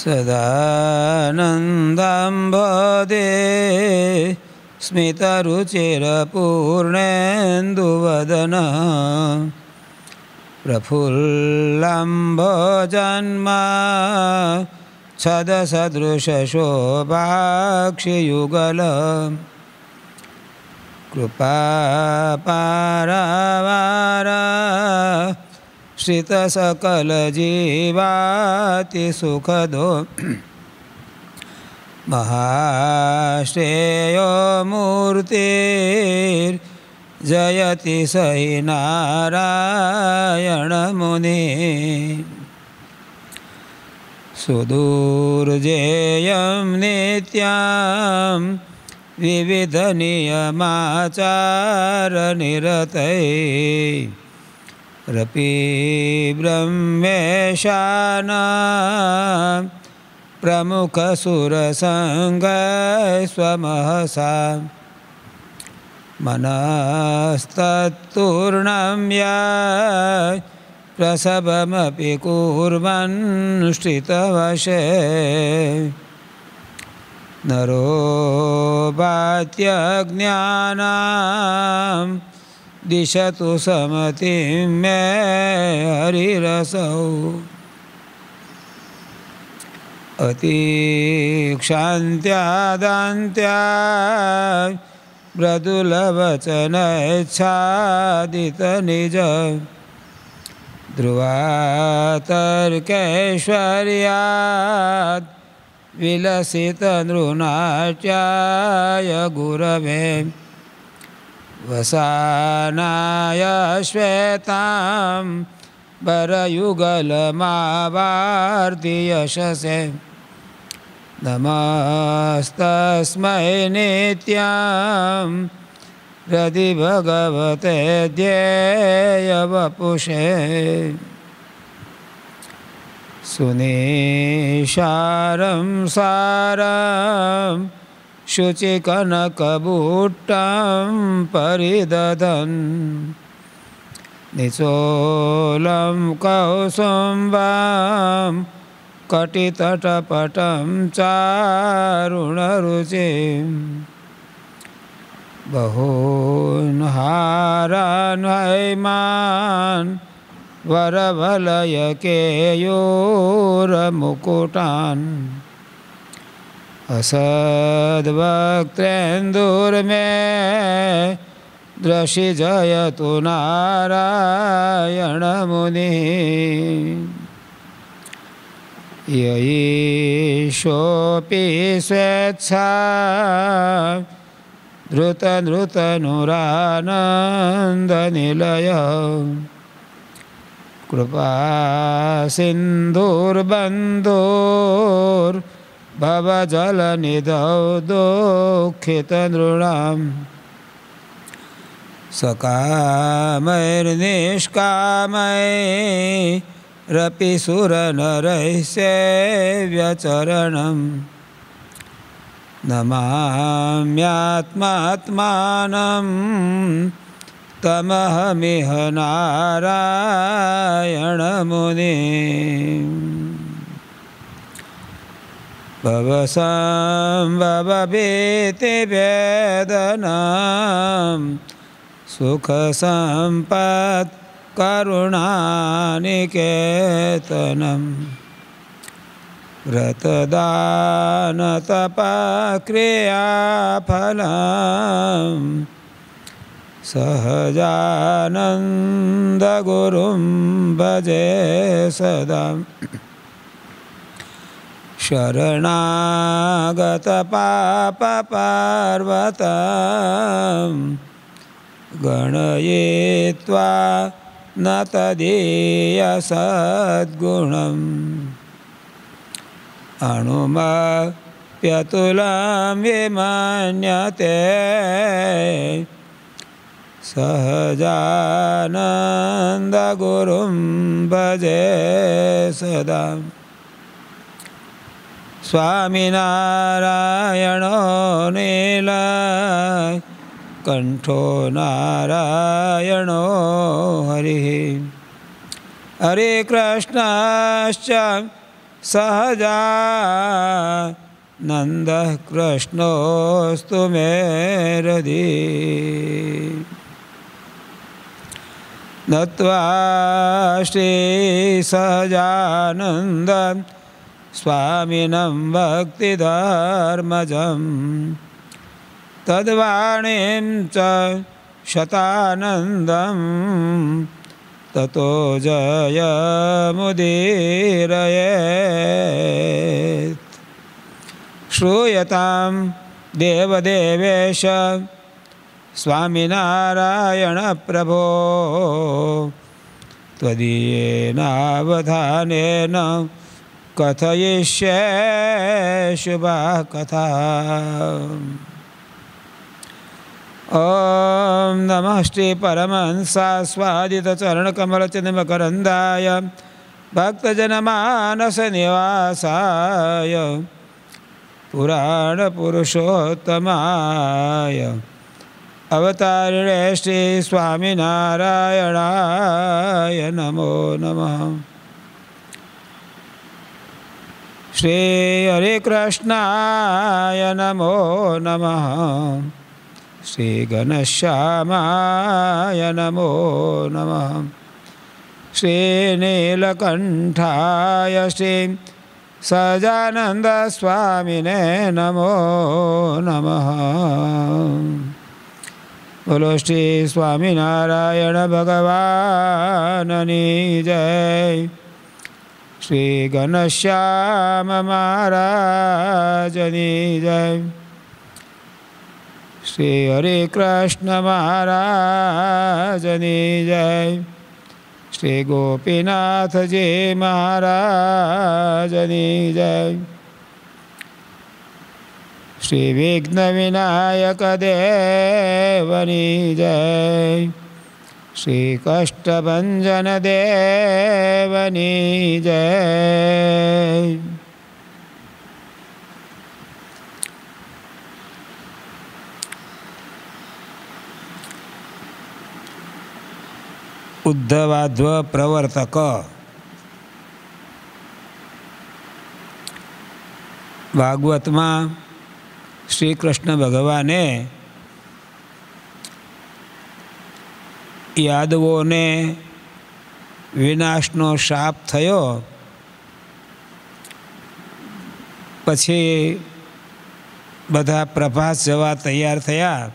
सदानन्दम्भोदे स्मितरुचिरपूर्णेन्दुवदना प्रफुल्लम्भोजन्मा छदसदृशशोभाक्षियुगल कृपापारावार श्रितसकलजीवातिसुखदो महाश्रेयो मूर्तिर्जयति स हि नारायणमुनि सुदुर्जेयं नित्यं विविधनियमाचारनिरतैः रपि ब्रह्मेशानां प्रमुखसुरसङ्गस्वमहसा मनस्तत्तूर्णं यत् प्रसवमपि कुर्वन् श्रितवशे नरो बात्यज्ञानां दिशतु समतिं मे हरिरसौ अतिक्षान्त्यादान्त्या मृदुलवचनच्छादितनिज ध्रुवातर्कैश्वर्यात् विलसितनृनाट्याय गुरवे वसानाय श्वेतां वरयुगलमावार्ति यशसे नमस्तस्मै नित्यं हृदि भगवते ध्येयवपुषे सुनिशारं सारं शुचिकनकबुट्टं परिदधन् निचोलं कौसुम्बं कटितटपटं चारुणरुचिं बहून् हारान् हैमान् वरवलयकेयूरमुकुटान् असद्वक्त्रेन्दुर्मे द्रशिजयतु नारायणमुनिः यैषोऽपि स्वेच्छा धृतनृतनुरानन्दनिलयः कृपासिन्धुर्बन्धुर्भवजलनिधौ दुःखितनृणाम् सकामैर्निष्कामैरपि सुरनरैः सेव्यचरणं नमाम्यात्मात्मानं तमहमिह नारायणमुनिं भवसंभवभीतिवेदनां सुखसम्पत् करुणानिकेतनं व्रतदानतपक्रियाफलं सहजानन्दगुरुं भजे सदा शरणागतपापपर्वतं गणयित्वा न तदीयसद्गुणम् अणुमप्यतुलं विमन्यते सहजानन्दगुरुं भजे सदा स्वामिनारायणो नीलकण्ठो नारायणो हरिः हरे कृष्णाश्च સહજાનંદઃ કૃષ્ણોસ્તુ મે હૃદિ નત્વા શ્રી સહજાનંદ સ્વામિनं ભક્તિધર્મજં તદ્વાણીં ચ શતાનંદં તતો જયમુદીરયેત શ્રૂયતાં દેવદેવેશ સ્વામિનારાયણ પ્રભો ત્વદીયેનાવધાનેન કથયિષ્યે શુભા કથા. ઓમ નમઃ શ્રી પરમહંસાસ્વાદિતચરણકમલચિન્મકરંદાય ભક્તજનમાનસ નિવાસાય પુરાણપુરુષોત્તમાય અવતારિણે શ્રી સ્વામિનારાયણાય નમો નમઃ. શ્રી હરિકૃષ્ણાય નમો નમઃ. શ્રી ઘનશ્યામાય નમો નમઃ. શ્રી નીલકંઠાય શ્રી સહજાનંદ સ્વામિને નમો નમઃ. બોલો શ્રી સ્વામિનારાયણ ભગવાનની જય. શ્રી ઘનશ્યામ મહારાજની જય. શ્રી હરિકૃષ્ણ મહારાજની જય. શ્રી ગોપીનાથજી મહારાજની જય. શ્રી વિઘ્ન વિનાયક દેવની જય. શ્રી કષ્ટભંજન દેવની જય. ઉદ્ધવાધ્વ પ્રવર્તક. ભાગવતમાં શ્રી કૃષ્ણ ભગવાને યાદવોને વિનાશનો શાપ થયો પછી બધા પ્રભાસ જવા તૈયાર થયા.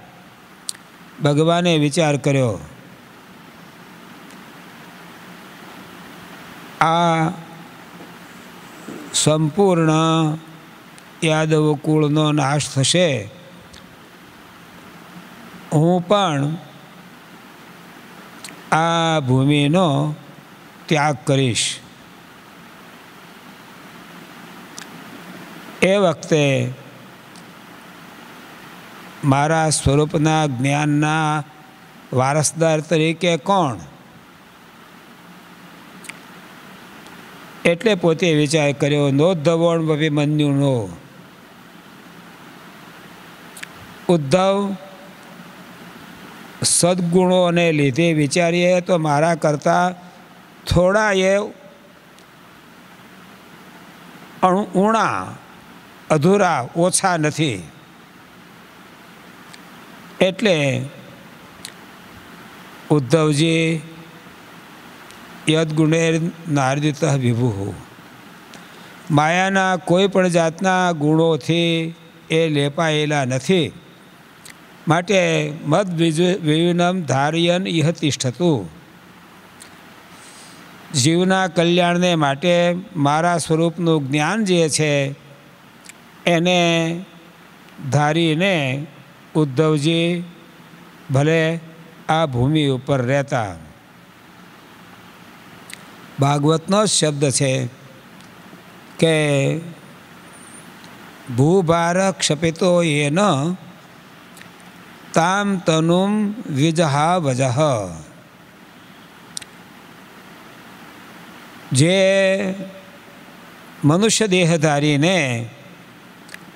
ભગવાને વિચાર કર્યો, આ સંપૂર્ણ યાદવ કુળનો નાશ થશે, હું પણ આ ભૂમિનો ત્યાગ કરીશ. એ વખતે મારા સ્વરૂપના જ્ઞાનના વારસદાર તરીકે કોણ? એટલે પોતે વિચાર કર્યો, નોદ્ધવોણ અભિમન્યુનો. ઉદ્ધવ સદ્ગુણોને લીધે વિચારીએ તો મારા કરતાં થોડા એ ઊણા અધૂરા ઓછા નથી. એટલે ઉદ્ધવજી યદગુણેર નાર્દિત વિભુ, માયાના કોઈ પણ જાતના ગુણોથી એ લેપાયેલા નથી. માટે મદ વિવિનમ ધારયન ઇહ તિષ્ઠતું. જીવના કલ્યાણને માટે મારા સ્વરૂપનું જ્ઞાન જે છે એને ધારીને ઉદ્ધવજી ભલે આ ભૂમિ ઉપર રહેતા. ભાગવતનો જ શબ્દ છે કે ભૂભાર ક્ષપિતો યેન તામ તનુમ વિજહા વજહ. જે મનુષ્ય દેહધારીને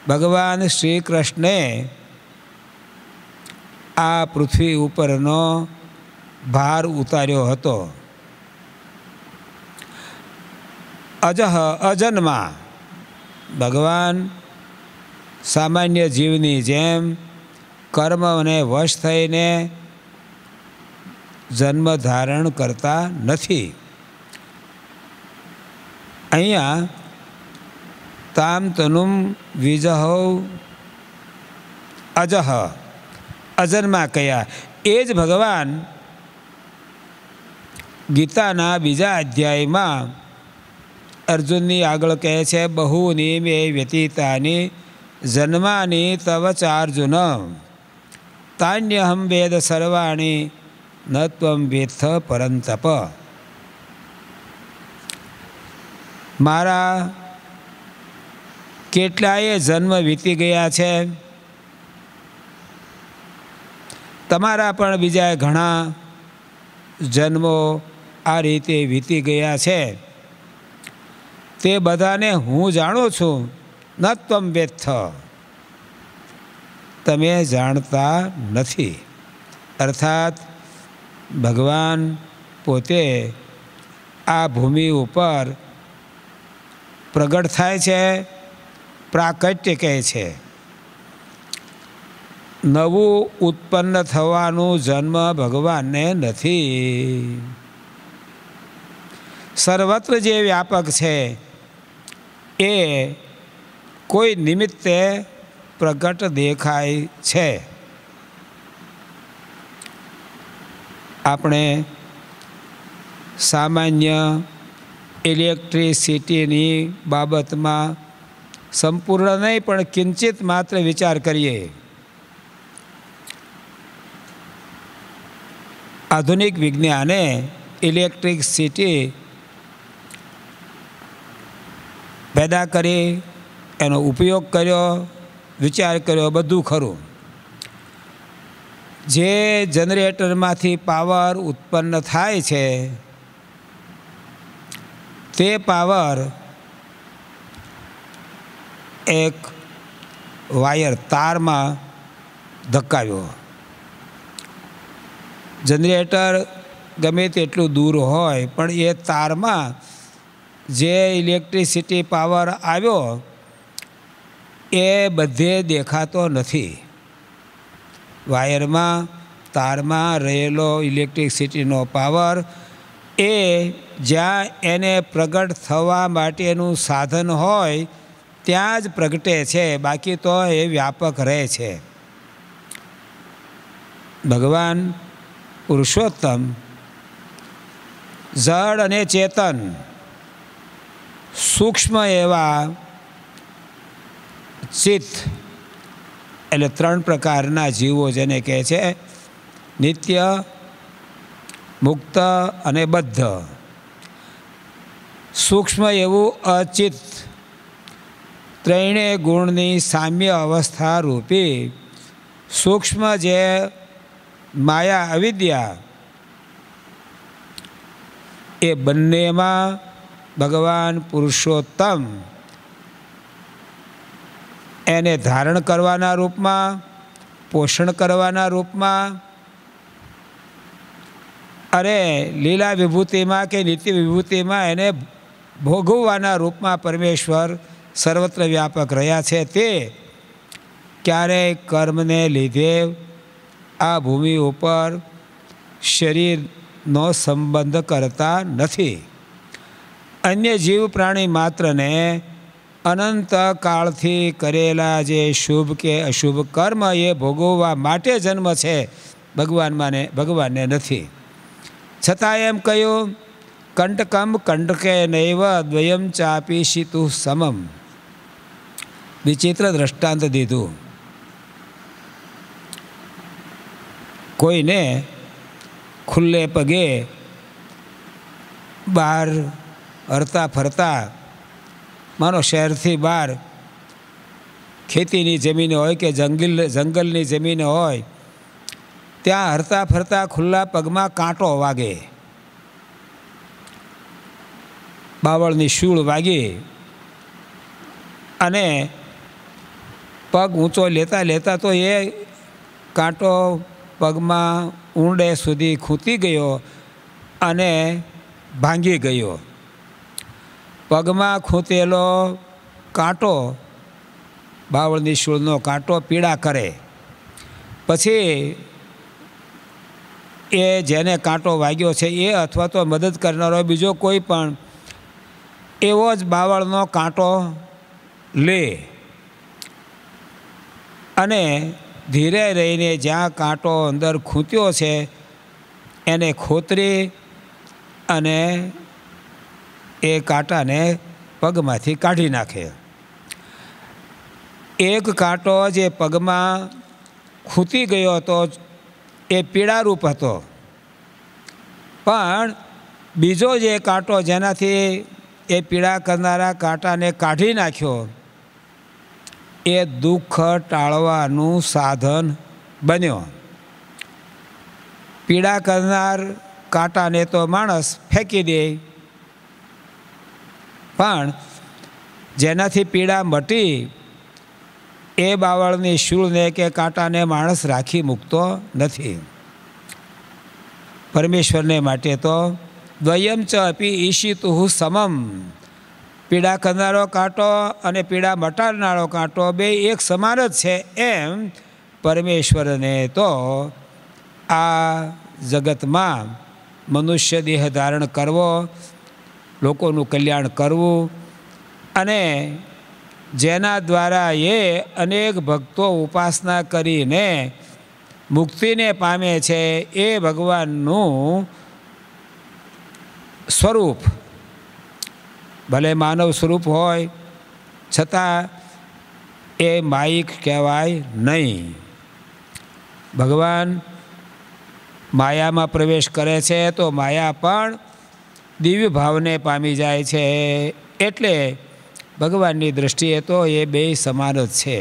ભગવાન શ્રી કૃષ્ણે આ પૃથ્વી ઉપરનો ભાર ઉતાર્યો હતો, અજહ અજન્મા, ભગવાન સામાન્ય જીવની જેમ કર્મને વશ થઈને જન્મ ધારણ કરતા નથી. અહીંયા તામ તનુમ વિજહૌ અજહ અજન્મા કયા એ જ ભગવાન ગીતાના બીજા અધ્યાયમાં અર્જુનની આગળ કહે છે, બહુની મે વ્યતીતાની જન્માની તવ ચાર્જુન તાન્યહમ વેદ સર્વાણી ન ત્વમ વેત્થ પરંતપ. મારા કેટલાય જન્મ વીતી ગયા છે, તમારા પણ બીજા ઘણા જન્મો આ રીતે વીતી ગયા છે. તે બધાને હું જાણું છું. ન ત્વમ વેત્થ, તમે જાણતા નથી. અર્થાત ભગવાન પોતે આ ભૂમિ ઉપર પ્રગટ થાય છે, પ્રાકટ્ય કહે છે. નવું ઉત્પન્ન થવાનું જન્મ ભગવાનને નથી. સર્વત્ર જે વ્યાપક છે એ કોઈ નિમિત્તે પ્રગટ દેખાય છે. આપણે સામાન્ય ઇલેક્ટ્રિસિટીની બાબતમાં સંપૂર્ણ નહીં પણ કિંચિત માત્ર વિચાર કરીએ. આધુનિક વિજ્ઞાને ઇલેક્ટ્રિસિટી પેદા કરી, એનો ઉપયોગ કર્યો, વિચાર કર્યો, બધું ખરું. જે જનરેટરમાંથી પાવર ઉત્પન્ન થાય છે તે પાવર એક વાયર તારમાં ધક્કાવ્યો. જનરેટર ગમે તેટલું દૂર હોય પણ એ તારમાં જે ઇલેક્ટ્રિસિટી પાવર આવ્યો એ બધે દેખાતો નથી. વાયરમાં તારમાં રહેલો ઇલેક્ટ્રિસિટીનો પાવર એ જ્યાં એને પ્રગટ થવા માટેનું સાધન હોય ત્યાં જ પ્રગટે છે, બાકી તો એ વ્યાપક રહે છે. ભગવાન પુરુષોત્તમ જડ અને ચેતન સૂક્ષ્મ એવા ચિત્ત એટલે ત્રણ પ્રકારના જીવો જેને કહે છે, નિત્ય, મુક્ત અને બદ્ધ. સૂક્ષ્મ એવું અચિત ત્રણેય ગુણની સામ્ય અવસ્થા રૂપી સૂક્ષ્મ જે માયા અવિદ્યા, એ બંનેમાં ભગવાન પુરુષોત્તમ એને ધારણ કરવાના રૂપમાં, પોષણ કરવાના રૂપમાં, અરે લીલા વિભૂતિમાં કે નિત્ય વિભૂતિમાં એને ભોગવવાના રૂપમાં પરમેશ્વર સર્વત્ર વ્યાપક રહ્યા છે. તે ક્યારેય કર્મને લીધે આ ભૂમિ ઉપર શરીરનો સંબંધ કરતા નથી. અન્ય જીવ પ્રાણી માત્રને અનંત કાળથી કરેલા જે શુભ કે અશુભ કર્મ એ ભોગવવા માટે જન્મ છે, ભગવાનને નથી. છતાં એમ કહ્યું, કંટકમ કંટકે નૈવ દ્વયમ ચાપી શિતુ સમમ. વિચિત્ર દ્રષ્ટાંત દીધું. કોઈને ખુલ્લે પગે બહાર હરતા ફરતા, માનો શહેરથી બહાર ખેતીની જમીન હોય કે જંગલની જમીન હોય, ત્યાં હરતા ફરતા ખુલ્લા પગમાં કાંટો વાગે, બાવળની શૂળ વાગી અને પગ ઊંચો લેતા લેતા તો એ કાંટો પગમાં ઊંડે સુધી ખૂંતી ગયો અને ભાંગી ગયો. પગમાં ખૂંટેલો કાંટો, બાવળની શૂળનો કાંટો પીડા કરે. પછી એ જેને કાંટો વાગ્યો છે એ અથવા તો મદદ કરનારો બીજો કોઈ પણ એવો જ બાવળનો કાંટો લે અને ધીરે રહીને જ્યાં કાંટો અંદર ખૂંટ્યો છે એને ખોતરી અને એ કાંટાને પગમાંથી કાઢી નાખે. એક કાંટો જે પગમાં ખૂંટી ગયો હતો એ પીડારૂપ હતો, પણ બીજો જે કાંટો જેનાથી એ પીડા કરનારા કાંટાને કાઢી નાખ્યો એ દુઃખ ટાળવાનું સાધન બન્યો. પીડા કરનાર કાંટાને તો માણસ ફેંકી દે, પણ જેનાથી પીડા મટી એ બાવળની શૂળને કે કાંટાને માણસ રાખી મૂકતો નથી. પરમેશ્વરને માટે તો દ્વયમ ચ અપી ઈશિતુઃ સમમ, પીડા કરનારો કાંટો અને પીડા મટાડનારો કાંટો બે એક સમાન જ છે. એમ પરમેશ્વરને તો આ જગતમાં મનુષ્ય દેહ ધારણ કરવો, લોકોનું કલ્યાણ કરવું અને જેના દ્વારા એ અનેક ભક્તો ઉપાસના કરીને મુક્તિને પામે છે એ ભગવાનનું સ્વરૂપ ભલે માનવ સ્વરૂપ હોય છતાં એ માયિક કહેવાય નહીં. ભગવાન માયામાં પ્રવેશ કરે છે તો માયા પણ દિવ્ય ભાવને પામી જાય છે. એટલે ભગવાનની દૃષ્ટિએ તો એ બે સમાન જ છે.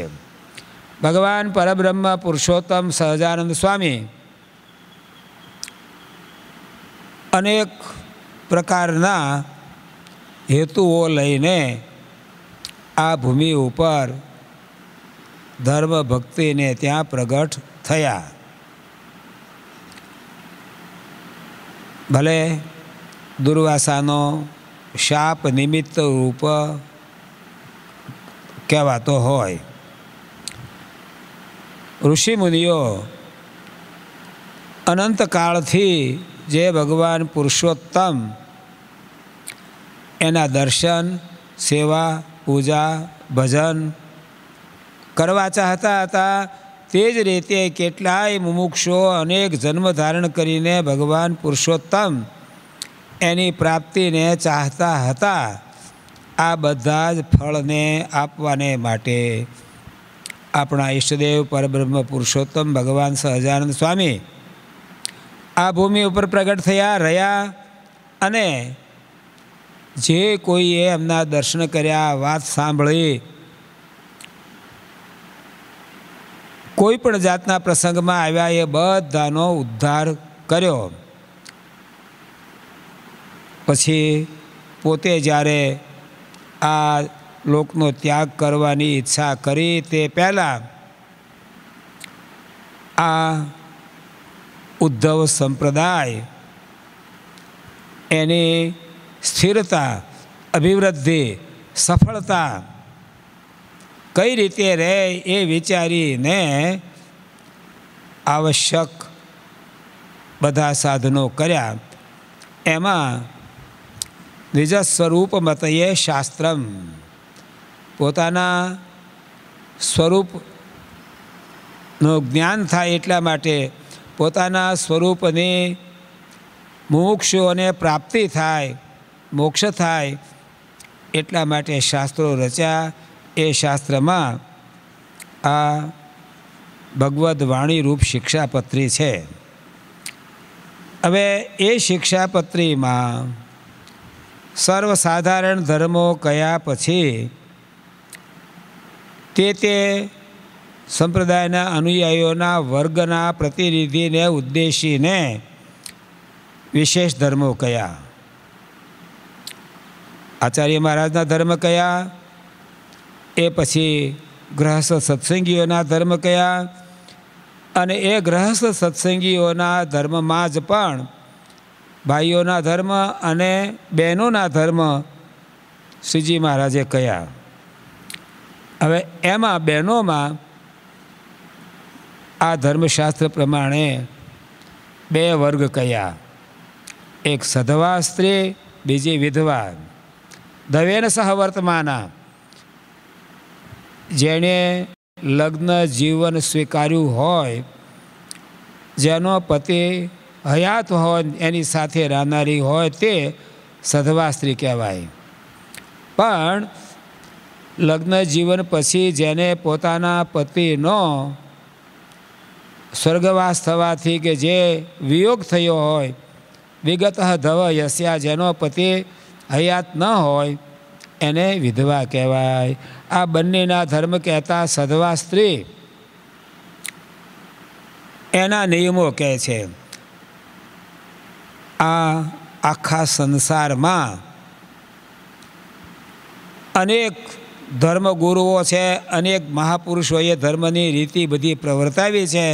ભગવાન પરબ્રહ્મ પુરુષોત્તમ સહજાનંદ સ્વામી અનેક પ્રકારના હેતુઓ લઈને આ ભૂમિ ઉપર ધર્મ ભક્તિને ત્યાં પ્રગટ થયા. ભલે દુર્વાસાનો શાપ નિમિત્ત રૂપ કહેવાતો હોય, ઋષિમુનિઓ અનંતકાળથી જે ભગવાન પુરુષોત્તમ એના દર્શન, સેવા, પૂજા, ભજન કરવા ચાહતા હતા, તે જ રીતે કેટલાય મુમુક્ષુઓ અનેક જન્મ ધારણ કરીને ભગવાન પુરુષોત્તમ એની પ્રાપ્તિને ચાહતા હતા. આ બધા જ ફળને આપવાને માટે આપણા ઈષ્ટદેવ પરબ્રહ્મ પુરુષોત્તમ ભગવાન સહજાનંદ સ્વામી આ ભૂમિ ઉપર પ્રગટ થયા રહ્યા અને જે કોઈએ એમના દર્શન કર્યા, વાત સાંભળી, કોઈ પણ જાતના પ્રસંગમાં આવ્યા એ બધાનો ઉદ્ધાર કર્યો. પછી પોતે જ્યારે આ લોકનો ત્યાગ કરવાની ઈચ્છા કરી તે પહેલાં આ ઉદ્ધવ સંપ્રદાય એની સ્થિરતા, અભિવૃદ્ધિ, સફળતા કઈ રીતે રહે એ વિચારીને આવશ્યક બધા સાધનો કર્યા. એમાં નિજ સ્વરૂપ મતયે શાસ્ત્રમ, પોતાના સ્વરૂપનું જ્ઞાન થાય એટલા માટે, પોતાના સ્વરૂપની મુમુક્ષુઓને પ્રાપ્તિ થાય, મોક્ષ થાય એટલા માટે શાસ્ત્રો રચ્યા. એ શાસ્ત્રમાં આ ભગવદ્ વાણી રૂપ શિક્ષાપત્રી છે. હવે એ શિક્ષાપત્રીમાં સર્વસાધારણ ધર્મો કયા પછી તે સંપ્રદાયના અનુયાયીઓના વર્ગના પ્રતિનિધિને ઉદ્દેશીને વિશેષ ધર્મો કયા, આચાર્ય મહારાજના ધર્મ કયા, એ પછી ગૃહસ્થ સત્સંગીઓના ધર્મ કયા, અને એ ગૃહસ્થ સત્સંગીઓના ધર્મમાં જ પણ ભાઈઓના ધર્મ અને બહેનોના ધર્મ શ્રીજી મહારાજે કહ્યા. હવે એમાં બહેનોમાં આ ધર્મશાસ્ત્ર પ્રમાણે 2 વર્ગ કહ્યા. એક સધવા સ્ત્રી, બીજી વિધવા. દવેન સહવર્તમાના, જેણે લગ્ન જીવન સ્વીકાર્યું હોય, જેનો પતિ હયાત હોય, એની સાથે રહેનારી હોય, તે સધવા સ્ત્રી કહેવાય. પણ લગ્ન જીવન પછી જેને પોતાના પતિનો સ્વર્ગવાસ થવાથી કે જે વિયોગ થયો હોય, વિગત ધવ યસ્યા, જેનો પતિ હયાત ન હોય, એને વિધવા કહેવાય. આ બંનેના ધર્મ કહેતા સધવા સ્ત્રી એના નિયમો કહે છે. આ આખા સંસારમાં અનેક ધર્મગુરુઓ છે, અનેક મહાપુરુષોએ ધર્મની રીતિ બધી પ્રવર્તાવી છે.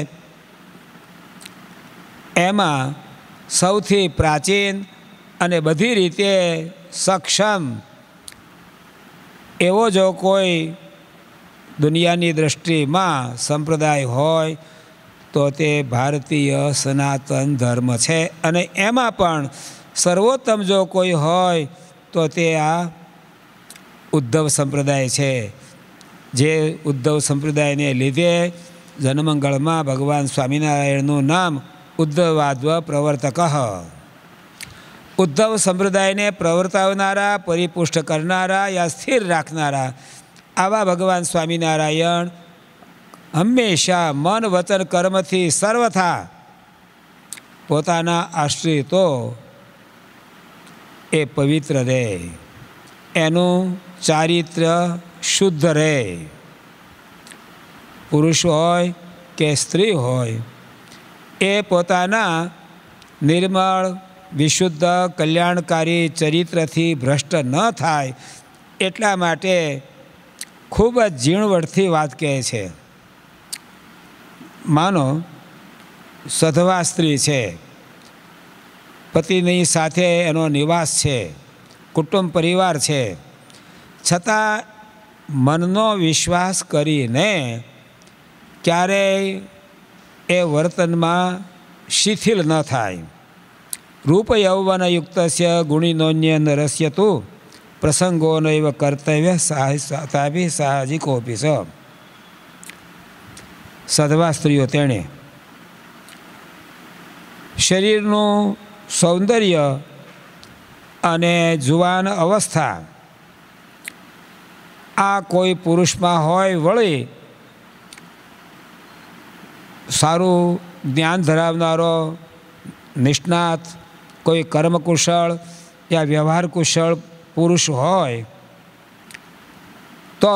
એમાં સૌથી પ્રાચીન અને બધી રીતે સક્ષમ એવો જો કોઈ દુનિયાની દૃષ્ટિમાં સંપ્રદાય હોય તો તે ભારતીય સનાતન ધર્મ છે. અને એમાં પણ સર્વોત્તમ જો કોઈ હોય તો તે આ ઉદ્ધવ સંપ્રદાય છે. જે ઉદ્ધવ સંપ્રદાયને લીધે જનમંગળમાં ભગવાન સ્વામિનારાયણનું નામ ઉદ્ધવાદ્વ પ્રવર્તક. ઉદ્ધવ સંપ્રદાયને પ્રવર્તાવનારા, પરિપુષ્ટ કરનારા યા સ્થિર રાખનારા આવા ભગવાન સ્વામિનારાયણ હંમેશા મન વચન કર્મથી સર્વથા પોતાના આશ્રિતો એ પવિત્ર રહે, એનું ચારિત્ર્ય શુદ્ધ રહે. પુરુષ હોય કે સ્ત્રી હોય, એ પોતાના નિર્મળ, વિશુદ્ધ, કલ્યાણકારી ચરિત્રથી ભ્રષ્ટ ન થાય એટલા માટે ખૂબ જ ઝીણવટથી વાત કહે છે. માનો સધવા સ્ત્રી છે, પતિની સાથે એનો નિવાસ છે, કુટુંબ પરિવાર છે, છતાં મનનો વિશ્વાસ કરીને ક્યારેય એ વર્તનમાં શિથિલ ન થાય. રૂપ યૌવનયુક્તસ્ય ગુણિનોન્ય નરસ્ય તું પ્રસંગો નૈવ કર્તવ્ય સાહી સાહજિકોપી સ. સધવા સ્ત્રીઓ તેણે શરીરનું સૌંદર્ય અને જુવાન અવસ્થા આ કોઈ પુરુષમાં હોય, વળી સારું જ્ઞાન ધરાવનારો નિષ્ણાત, કોઈ કર્મકુશળ યા વ્યવહાર કુશળ પુરુષ હોય તો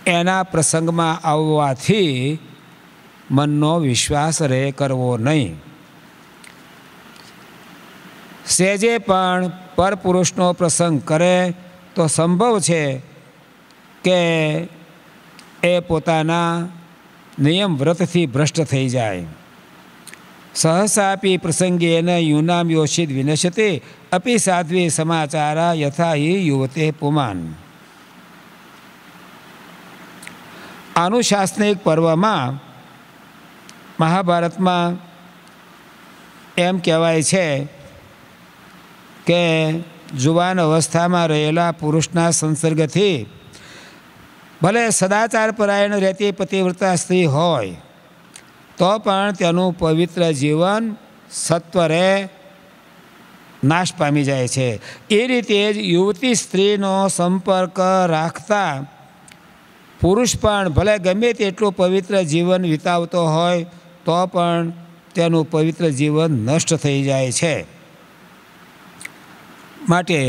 એના પ્રસંગમાં આવવાથી મનનો વિશ્વાસ રહે કરવો નહીં. સહેજે પણ પરપુરુષનો પ્રસંગ કરે તો સંભવ છે કે એ પોતાના નિયમ વ્રતથી ભ્રષ્ટ થઈ જાય. સહસાપી પ્રસંગેન યુનામ યોષિત વિનશતે અપી સાધ્વી સમાચારા યથા હિ યુવતે પુમાન. આનુશાસનિક પર્વમાં મહાભારતમાં એમ કહેવાય છે કે જુવાન અવસ્થામાં રહેલા પુરુષના સંસર્ગથી ભલે સદાચાર પરાયણ રહેતી પતિવ્રતા સ્ત્રી હોય તો પણ તેનું પવિત્ર જીવન સત્વરે નાશ પામી જાય છે. એ રીતે જ યુવતી સ્ત્રીનો સંપર્ક રાખતા પુરુષ પણ ભલે ગમે તેટલું પવિત્ર જીવન વિતાવતો હોય તો પણ તેનું પવિત્ર જીવન નષ્ટ થઈ જાય છે. માટે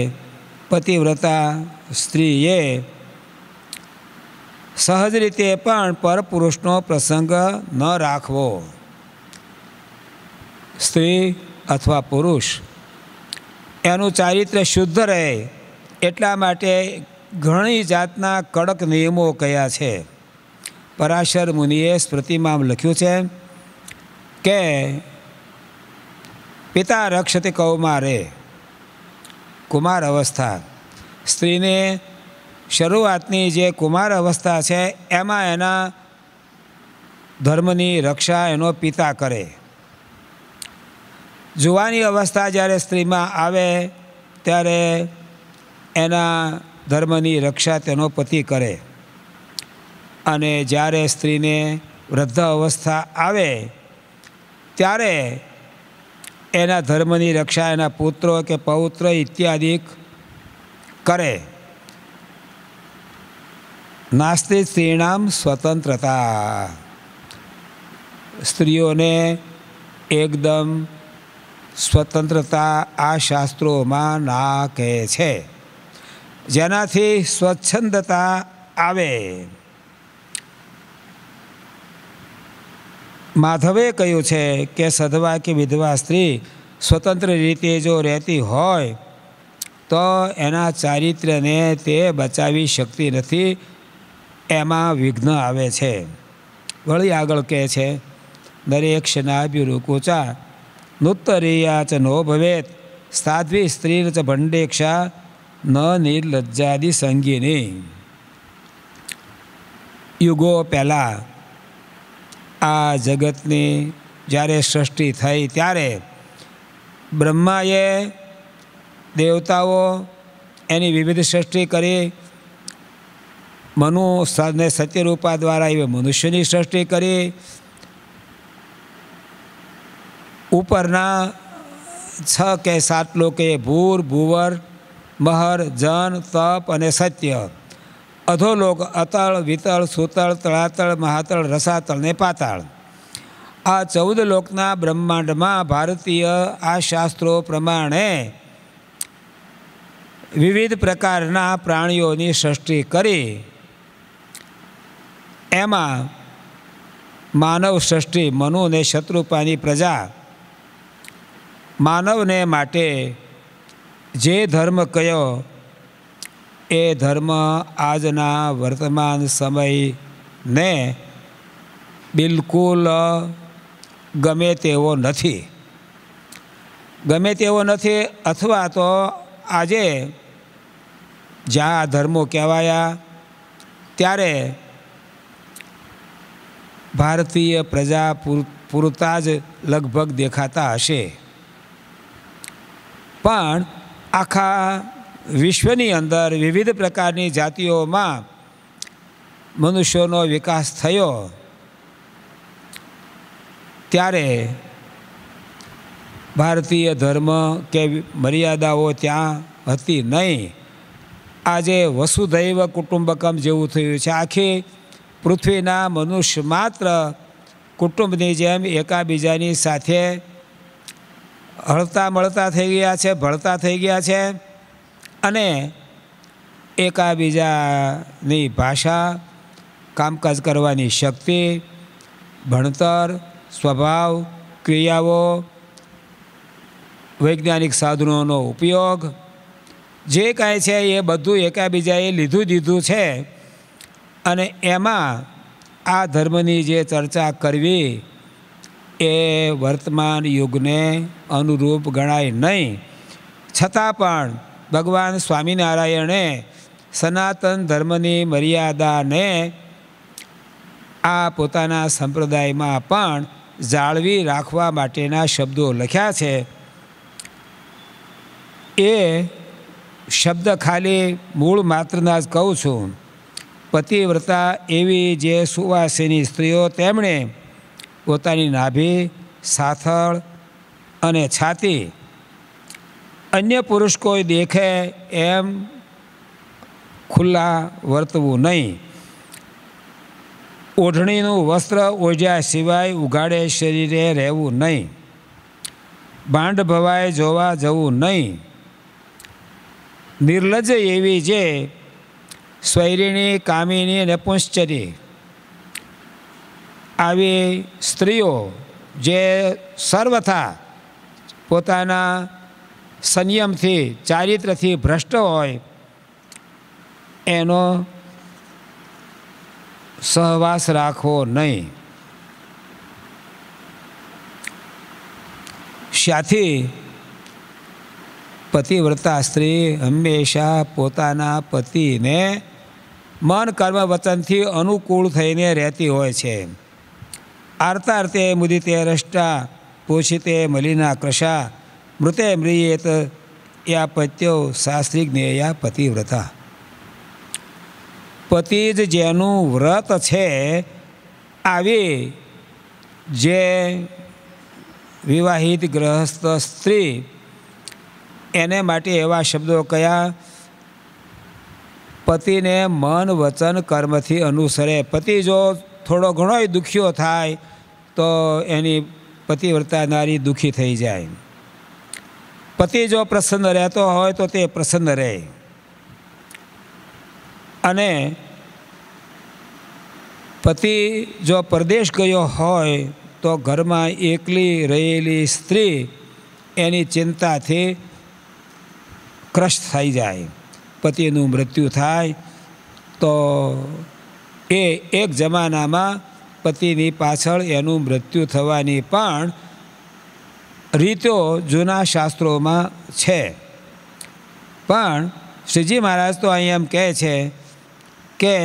પતિવ્રતા સ્ત્રીએ સહજ રીતે પણ પરપુરુષનો પ્રસંગ ન રાખવો. સ્ત્રી અથવા પુરુષ એનું ચારિત્ર્ય શુદ્ધ રહે એટલા માટે ઘણી જાતના કડક નિયમો કયા છે. પરાશર મુનિએ સ્મૃતિમાં લખ્યું છે કે પિતા રક્ષતે કૌમારે, કુમાર અવસ્થા, સ્ત્રીને શરૂઆતની જે કુમાર અવસ્થા છે એમાં એના ધર્મની રક્ષા એનો પિતા કરે. જુવાની અવસ્થા જ્યારે સ્ત્રીમાં આવે ત્યારે એના ધર્મની રક્ષા તેનો પતિ કરે. અને જ્યારે સ્ત્રીને વૃદ્ધ અવસ્થા આવે ત્યારે એના ધર્મની રક્ષા એના પુત્રો કે પૌત્ર ઇત્યાદિ કરે. નાસ્તિ સ્ત્રીણામ સ્વતંત્રતા. સ્ત્રીઓને એકદમ સ્વતંત્રતા આ શાસ્ત્રોમાં ના કહે છે, જેનાથી સ્વચ્છંદતા આવે. માધવે કહ્યું છે કે સધવા કે વિધવા સ્ત્રી સ્વતંત્ર રીતે જો રહેતી હોય તો એના ચારિત્ર્યને તે બચાવી શકતી નથી, એમાં વિઘ્ન આવે છે. વળી આગળ કહે છે, દરેક શનાભ્યુરુકુચા નુત્તરીયા ચ નો ભવેત સાધ્વી સ્ત્રી ચ ભંડેક્ષા ન નિર્લજ્જાદિ સંગીની. યુગો પહેલાં આ જગતની જ્યારે સૃષ્ટિ થઈ ત્યારે બ્રહ્માએ દેવતાઓ એની વિવિધ સૃષ્ટિ કરી. મનુ અને સત્યરૂપા દ્વારા એ મનુષ્યની સૃષ્ટિ કરી. ઉપરના 6 કે 7 લોકે ભૂર, ભૂવર, મહર, જન, તપ અને સત્ય. અધોલોક અતળ, વિતળ, સુતળ, તળાતળ, મહાતળ, રસાતળ ને પાતાળ. આ 14 લોકના બ્રહ્માંડમાં ભારતીય આ શાસ્ત્રો પ્રમાણે વિવિધ પ્રકારના પ્રાણીઓની સૃષ્ટિ કરી. એમાં માનવ સૃષ્ટિ, મનુ અને શત્રુપાની પ્રજા. માનવને માટે જે ધર્મ કયો એ ધર્મ આજના વર્તમાન સમયને બિલકુલ ગમે તેવો નથી. ગમે તેવો નથી, અથવા તો આજે જ્યાં ધર્મો કહેવાયા ત્યારે ભારતીય પ્રજા પૂરતા જ લગભગ દેખાતા હશે. પણ આખા વિશ્વની અંદર વિવિધ પ્રકારની જાતિઓમાં મનુષ્યોનો વિકાસ થયો ત્યારે ભારતીય ધર્મ કે મર્યાદાઓ ત્યાં હતી નહીં. આજે વસુધૈવ કુટુંબકમ જેવું થયું છે. આખી પૃથ્વીના મનુષ્ય માત્ર કુટુંબની જેમ એકાબીજાની સાથે હળતા મળતા થઈ ગયા છે, ભળતા થઈ ગયા છે. અને એકાબીજાની ભાષા, કામકાજ કરવાની શક્તિ, ભણતર, સ્વભાવ, ક્રિયાઓ, વૈજ્ઞાનિક સાધનોનો ઉપયોગ જે કાંઈ છે એ બધું એકાબીજાએ દીધું છે. અને એમાં આ ધર્મની જે ચર્ચા કરવી એ વર્તમાન યુગને અનુરૂપ ગણાય નહીં. છતાં પણ ભગવાન સ્વામિનારાયણે સનાતન ધર્મની મર્યાદાને આ પોતાના સંપ્રદાયમાં પણ જાળવી રાખવા માટેના શબ્દો લખ્યા છે. એ શબ્દ ખાલી મૂળ માત્રના જ કહું છું. પતિવ્રતા એવી જે સુવાસિની સ્ત્રીઓ, તેમણે પોતાની નાભી, સાથળ અને છાતી અન્ય પુરુષ કોઈ દેખે એમ ખુલ્લા વર્તવું નહીં. ઓઢણીનું વસ્ત્ર ઓઢ્યા સિવાય ઉઘાડે શરીરે રહેવું નહીં. ભાંડ ભવાય જોવા જવું નહીં. નિર્લજ્જ એવી જે સ્વૈરિણી, કામિની અને પુંશ્ચરી આવી સ્ત્રીઓ જે સર્વથા પોતાના સંયમથી, ચારિત્રથી ભ્રષ્ટ હોય એનો સહવાસ રાખવો નહીં. શ્યાથી પતિવ્રતા સ્ત્રી હંમેશા પોતાના પતિને મન કર્મ વચનથી અનુકૂળ થઈને રહેતી હોય છે. આર્તાર્તે મુદિતે રષ્ટા પોષિતે મલિના કૃષા મૃતે મ્રિયેત યા પત્યો શાસ્ત્રી જ્ઞેયા પતિવ્રતા. પતિ જ જેનું વ્રત છે આવી જે વિવાહિત ગ્રહસ્થ સ્ત્રી એને માટે એવા શબ્દો કયા? પતિને મન વચન કર્મથી અનુસરે. પતિ જો થોડો ઘણોય દુખ્યો થાય તો એની પતિવ્રતા નારી દુઃખી થઈ જાય. પતિ જો પ્રસન્ન રહેતો હોય તો તે પ્રસન્ન રહે. અને પતિ જો પરદેશ ગયો હોય તો ઘરમાં એકલી રહેલી સ્ત્રી એની ચિંતાથી ક્રશ થઈ જાય. પતિનું મૃત્યુ થાય તો એ એક જમાનામાં પતિની પાછળ એનું મૃત્યુ થવાની પણ રીતો જૂના શાસ્ત્રોમાં છે. પણ શ્રીજી મહારાજ તો અહીં એમ કહે છે કે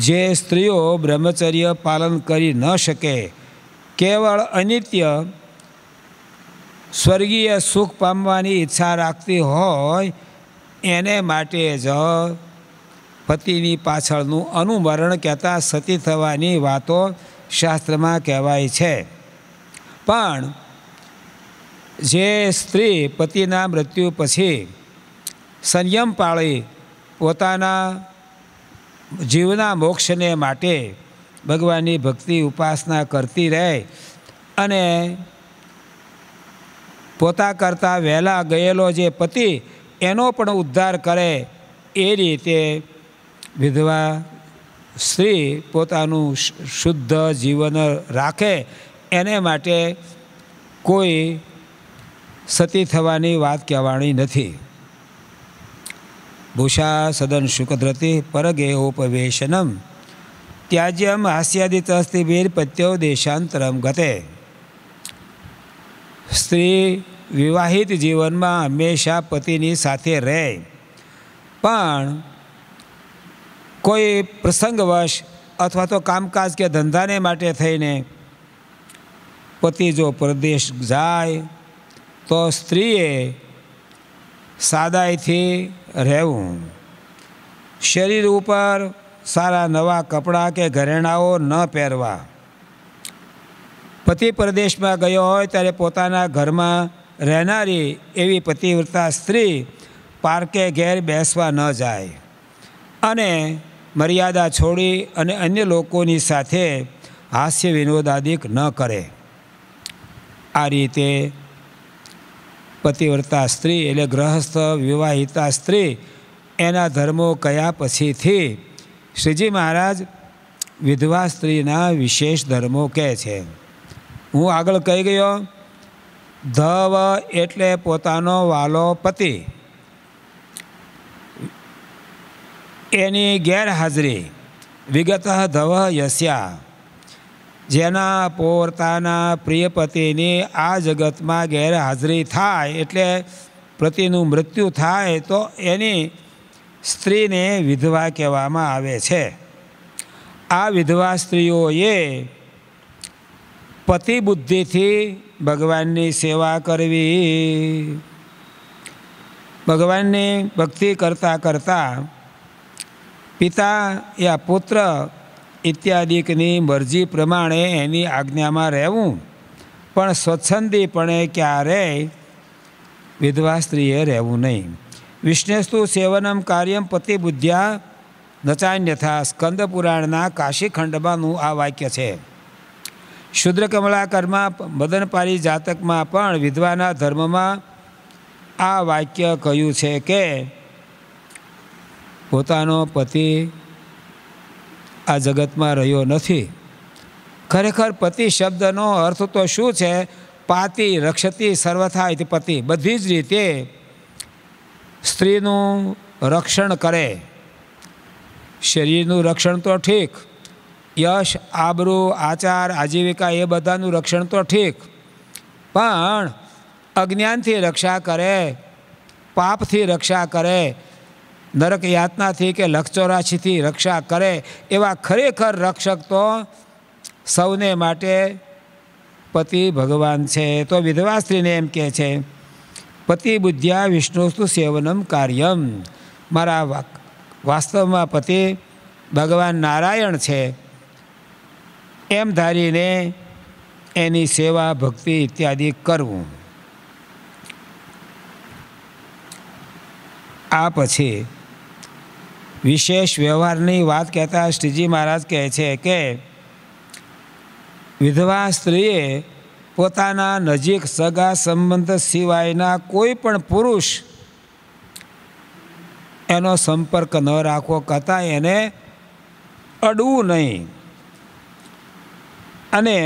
જે સ્ત્રીઓ બ્રહ્મચર્ય પાલન કરી ન શકે, કેવળ અનિત્ય સ્વર્ગીય સુખ પામવાની ઈચ્છા રાખતી હોય એને માટે જ પતિની પાછળનું અનુમરણ કહેતા સતી થવાની વાતો શાસ્ત્રમાં કહેવાય છે. પણ જે સ્ત્રી પતિના મૃત્યુ પછી સંયમ પાળી પોતાના જીવના મોક્ષને માટે ભગવાનની ભક્તિ ઉપાસના કરતી રહે અને પોતા કરતાં વહેલા ગયેલો જે પતિ એનો પણ ઉદ્ધાર કરે એ રીતે વિધવા સ્ત્રી પોતાનું શુદ્ધ જીવન રાખે એને માટે કોઈ સતી થવાની વાત કહેવાની નથી. ભૂષા સદન શુકદ્રતિ પરગેહોપવેશનમ ત્યાજ્યમ હાસ્યાદિતસ્તિભીર પત્યો દેશાંતરમ ગતે. સ્ત્રી વિવાહિત જીવનમાં હંમેશા પતિની સાથે રહે, પણ કોઈ પ્રસંગવશ અથવા તો કામકાજ કે ધંધાને માટે થઈને પતિ જો પરદેશ જાય તો સ્ત્રીએ સાદાઈથી રહેવું. શરીર ઉપર સારા નવા કપડાં કે ઘરેણાઓ ન પહેરવા. પતિ પરદેશમાં ગયો હોય ત્યારે પોતાના ઘરમાં રહેનારી એવી પતિવ્રતા સ્ત્રી પાર્કે ઘેર બેસવા ન જાય અને મર્યાદા છોડી અને અન્ય લોકોની સાથે હાસ્ય વિનોદાદિક ન કરે. આ રીતે પતિવ્રતા સ્ત્રી એટલે ગ્રહસ્થ વિવાહિતા સ્ત્રી એના ધર્મો કયા પછીથી શ્રીજી મહારાજ વિધવા સ્ત્રીના વિશેષ ધર્મો કહે છે. હું આગળ કહી ગયો, ધવ એટલે પોતાનો વાલો પતિ, એની ગેરહાજરી. વિગત ધવ યસ્યા, જેના પોતાના પ્રિય પતિની આ જગતમાં ગેરહાજરી થાય એટલે પતિનું મૃત્યુ થાય તો એની સ્ત્રીને વિધવા કહેવામાં આવે છે. આ વિધવા સ્ત્રીઓએ પતિ બુદ્ધિથી ભગવાનની સેવા કરવી. ભગવાનની ભક્તિ કરતાં કરતાં પિતા યા પુત્ર ઇત્યાદિકની મરજી પ્રમાણે એની આજ્ઞામાં રહેવું, પણ સ્વચ્છંદીપણે ક્યારેય વિધવા સ્ત્રીએ રહેવું નહીં. વિષ્ણેસ્તુ સેવનમ કાર્યમ પતિ બુદ્ધ્યા નચાન્યથા. સ્કંદ પુરાણના કાશીખંડમાંનું આ વાક્ય છે. શુદ્ર કમલાકરમાં મદનપારી જાતકમાં પણ વિધવાના ધર્મમાં આ વાક્ય કહ્યું છે કે પોતાનો પતિ આ જગતમાં રહ્યો નથી. ખરેખર પતિ શબ્દનો અર્થ તો શું છે? પાતિ રક્ષતી સર્વથા ઇતિ પતિ. બધી જ રીતે સ્ત્રીનું રક્ષણ કરે. શરીરનું રક્ષણ તો ઠીક, યશ આબરૂ આચાર આજીવિકા એ બધાનું રક્ષણ તો ઠીક, પણ અજ્ઞાનથી રક્ષા કરે, પાપથી રક્ષા કરે, નરક યાતનાથી કે લક્ષ 84થી રક્ષા કરે, એવા ખરેખર રક્ષક તો સૌને માટે પતિ ભગવાન છે. તો વિધવા સ્ત્રીને એમ કહે છે, પતિ બુદ્ધ્યા વિષ્ણુસ્તુ સેવનમ કાર્યમ. મારા વાસ્તવમાં પતિ ભગવાન નારાયણ છે એમ ધારીને એની સેવા ભક્તિ ઇત્યાદિ કરવું. આ પછી વિશેષ વ્યવહારની વાત કહેતા શ્રીજી મહારાજ કહે છે કે વિધવા સ્ત્રીએ પોતાના નજીક સગા સંબંધ સિવાયના કોઈ પણ પુરુષ એનો સંપર્ક ન રાખવો, કથા એને અડવું નહીં. અને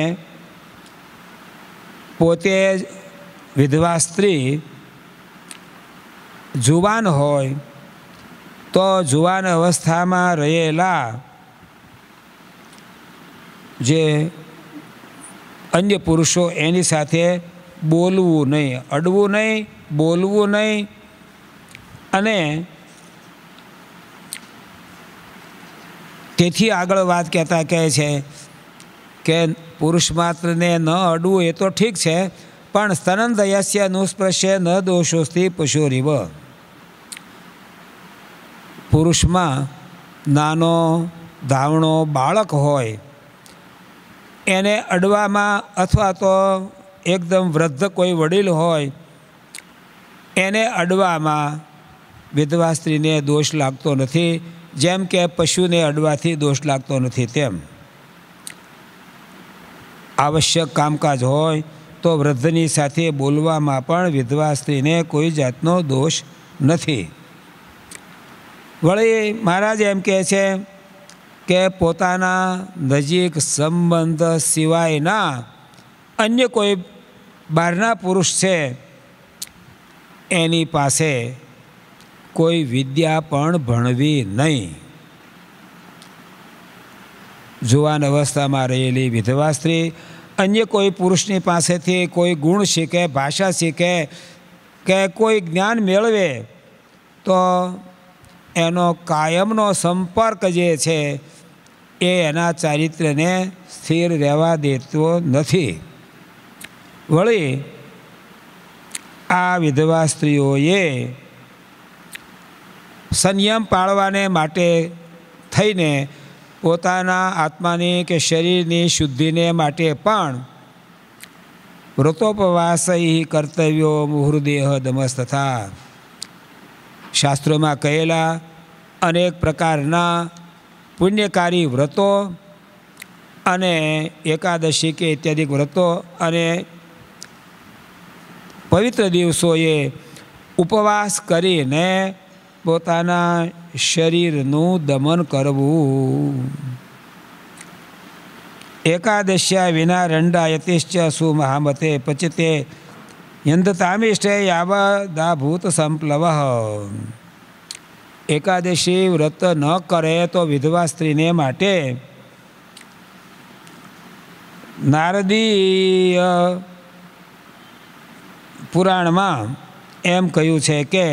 પોતે વિધવા સ્ત્રી જુવાન હોય તો જુવાન અવસ્થામાં રહેલા જે અન્ય પુરુષો એની સાથે બોલવું નહીં, અડવું નહીં, બોલવું નહીં. અને તેથી આગળ વાત કહેતા કહે છે કે પુરુષ માત્રને ન અડવું એ તો ઠીક છે, પણ સ્તનંદયસ્ય નુસ્પૃશ્ય ન દોષોસ્તિ પશુરીવ. પુરુષમાં નાનો ધાવણો બાળક હોય એને અડવામાં, અથવા તો એકદમ વૃદ્ધ કોઈ વડીલ હોય એને અડવામાં વિધવા સ્ત્રીને દોષ લાગતો નથી, જેમ કે પશુને અડવાથી દોષ લાગતો નથી તેમ. આવશ્યક કામકાજ હોય તો વૃદ્ધની સાથે બોલવામાં પણ વિધવા સ્ત્રીને કોઈ જાતનો દોષ નથી. વળી મહારાજ એમ કહે છે કે પોતાના નજીક સંબંધ સિવાયના અન્ય કોઈ બહારના પુરુષ છે એની પાસે કોઈ વિદ્યા પણ ભણવી નહીં. જુવાન અવસ્થામાં રહેલી વિધવા સ્ત્રી અન્ય કોઈ પુરુષની પાસેથી કોઈ ગુણ શીખે, ભાષા શીખે કે કોઈ જ્ઞાન મેળવે તો એનો કાયમનો સંપર્ક જે છે એ એના ચારિત્ર્યને સ્થિર રહેવા દેતો નથી. વળી આ વિધવા સ્ત્રીઓએ સંયમ પાળવાને માટે થઈને પોતાના આત્માની કે શરીરની શુદ્ધિને માટે પણ વ્રતોપવાસૈ કર્તવ્યો મુહુર્દેહ દમસ તથા શાસ્ત્રોમાં કહેલા અનેક પ્રકારના પુણ્યકારી વ્રતો અને એકાદશી કે ઇત્યાદિ વ્રતો અને પવિત્ર દિવસોએ ઉપવાસ કરીને પોતાના શરીરનું દમન કરવું. એકાદશ્યા વિના રંડાયતિશ્ચ સુમહામતે પચતે યંદતામિષ્ટે યાવદાભૂત સંપ્લવ. એકાદશી વ્રત ન કરે તો વિધવા સ્ત્રીને માટે નારદીય પુરાણમાં એમ કહ્યું છે કે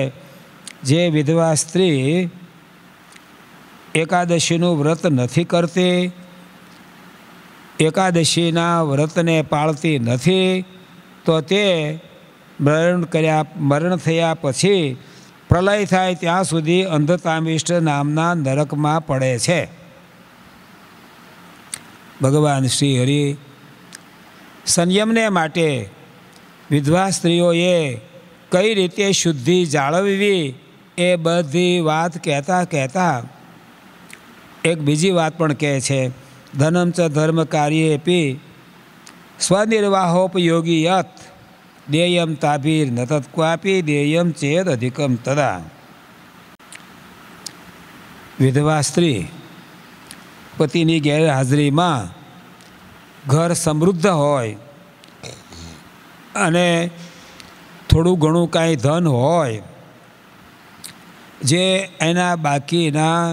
જે વિધવા સ્ત્રી એકાદશીનું વ્રત નથી કરતી, એકાદશીના વ્રતને પાળતી નથી, તો તે મરણ થયા પછી પ્રલય થાય ત્યાં સુધી અંધતામિષ્ટ નામના નરકમાં પડે છે. ભગવાન શ્રી હરિ સંયમને માટે વિધવા સ્ત્રીઓએ કઈ રીતે શુદ્ધિ જાળવવી એ બધી વાત કહેતા એક બીજી વાત પણ કહે છે. ધનમ ચ ધર્મ કાર્યેપી સ્વનિર્વાહોપયોગી યત દેયમ તાભીર ન તત્ક્વાપી દેયમ ચેદ અધિકમ તદા. વિધવા સ્ત્રી પતિની ગેરહાજરીમાં ઘર સમૃદ્ધ હોય અને થોડું ઘણું કાંઈ ધન હોય જે એના બાકીના